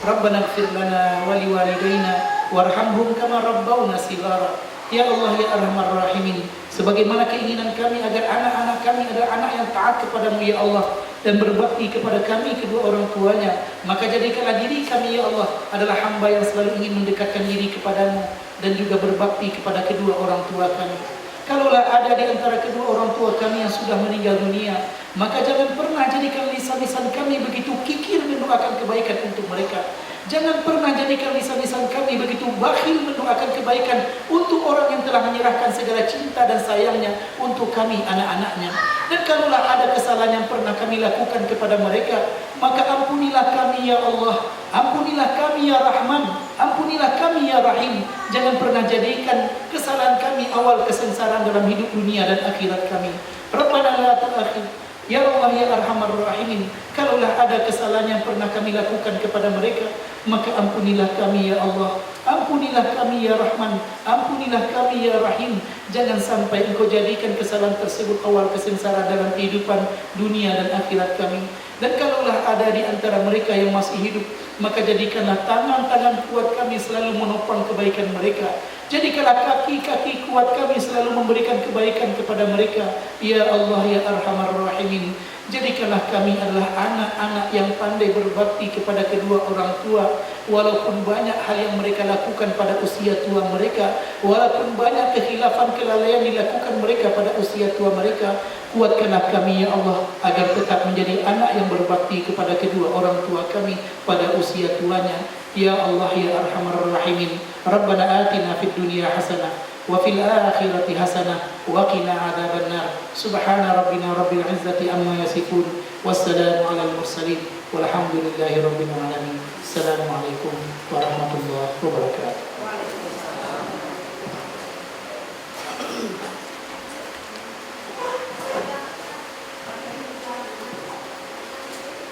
S4: Rabbana ighfir lana wa liwalidayna warhamhum kama rabbawna shighara. Ya Allah ya Arhamar Rahimin, sebagaimana keinginan kami agar anak-anak kami adalah anak yang taat kepadamu ya Allah dan berbakti kepada kami kedua orang tuanya, maka jadikanlah diri kami ya Allah adalah hamba yang selalu ingin mendekatkan diri kepadamu dan juga berbakti kepada kedua orang tua kami. Kalaulah ada di antara kedua orang tua kami yang sudah meninggal dunia, maka jangan pernah jadikan lisan-lisan kami begitu kikir mendoakan kebaikan untuk mereka. Jangan pernah jadikan lisan-lisan kami begitu bakhil mendoakan kebaikan untuk orang yang telah menyerahkan segala cinta dan sayangnya untuk kami anak-anaknya. Dan kalaulah ada kesalahan yang pernah kami lakukan kepada mereka, maka ampunilah kami ya Allah, ampunilah kami ya Rahman, ampunilah kami ya Rahim. Jangan pernah jadikan kesalahan kami awal kesengsaraan dalam hidup dunia dan akhirat kami. Rabbana la tu'akhidhna ya Allah ya Arhamar Rahimin, kalaulah ada kesalahan yang pernah kami lakukan kepada mereka, maka ampunilah kami ya Allah, ampunilah kami ya Rahman, ampunilah kami ya Rahim. Jangan sampai Engkau jadikan kesalahan tersebut awal kesengsaraan dalam kehidupan dunia dan akhirat kami. Dan kalaulah ada di antara mereka yang masih hidup, maka jadikanlah tangan-tangan kuat kami selalu menopang kebaikan mereka. Jadikanlah kaki-kaki kuat kami selalu memberikan kebaikan kepada mereka. Ya Allah ya Arhamar Rahimin, jadikanlah kami adalah anak-anak yang pandai berbakti kepada kedua orang tua. Walaupun banyak hal yang mereka lakukan pada usia tua mereka, walaupun banyak kekhilafan kelalaian dilakukan mereka pada usia tua mereka, kuatkanlah kami ya Allah agar tetap menjadi anak yang berbakti kepada kedua orang tua kami pada usia tuanya. Ya Allah ya Arhamar Rahimin, Rabbana atina fid dunya hasanah wa fil akhirati hasanah wa qina adzabannar. Subhana rabbina rabbil izzati amma yasifun, wassalamu alal mursalin, walhamdulillahi rabbil alamin. Assalamualaikum warahmatullahi wabarakatuh.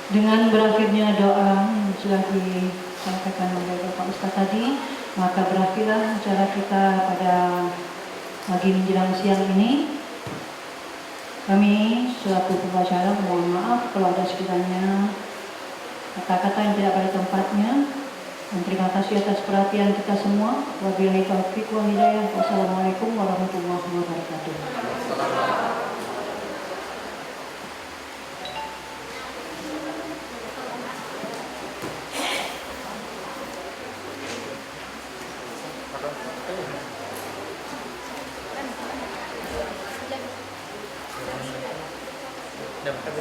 S1: Dengan berakhirnya doa yang sudah disampaikan oleh Bapak Ustaz tadi, maka berakhirlah acara kita pada pagi menjelang siang ini. Kami selaku pembicara mohon maaf kalau ada sekiranya kata-kata yang tidak pada tempatnya. Dan terima kasih atas perhatian kita semua. Wabillahi taufiq wal hidayah. Wassalamualaikum warahmatullahi wabarakatuh.
S6: Dapat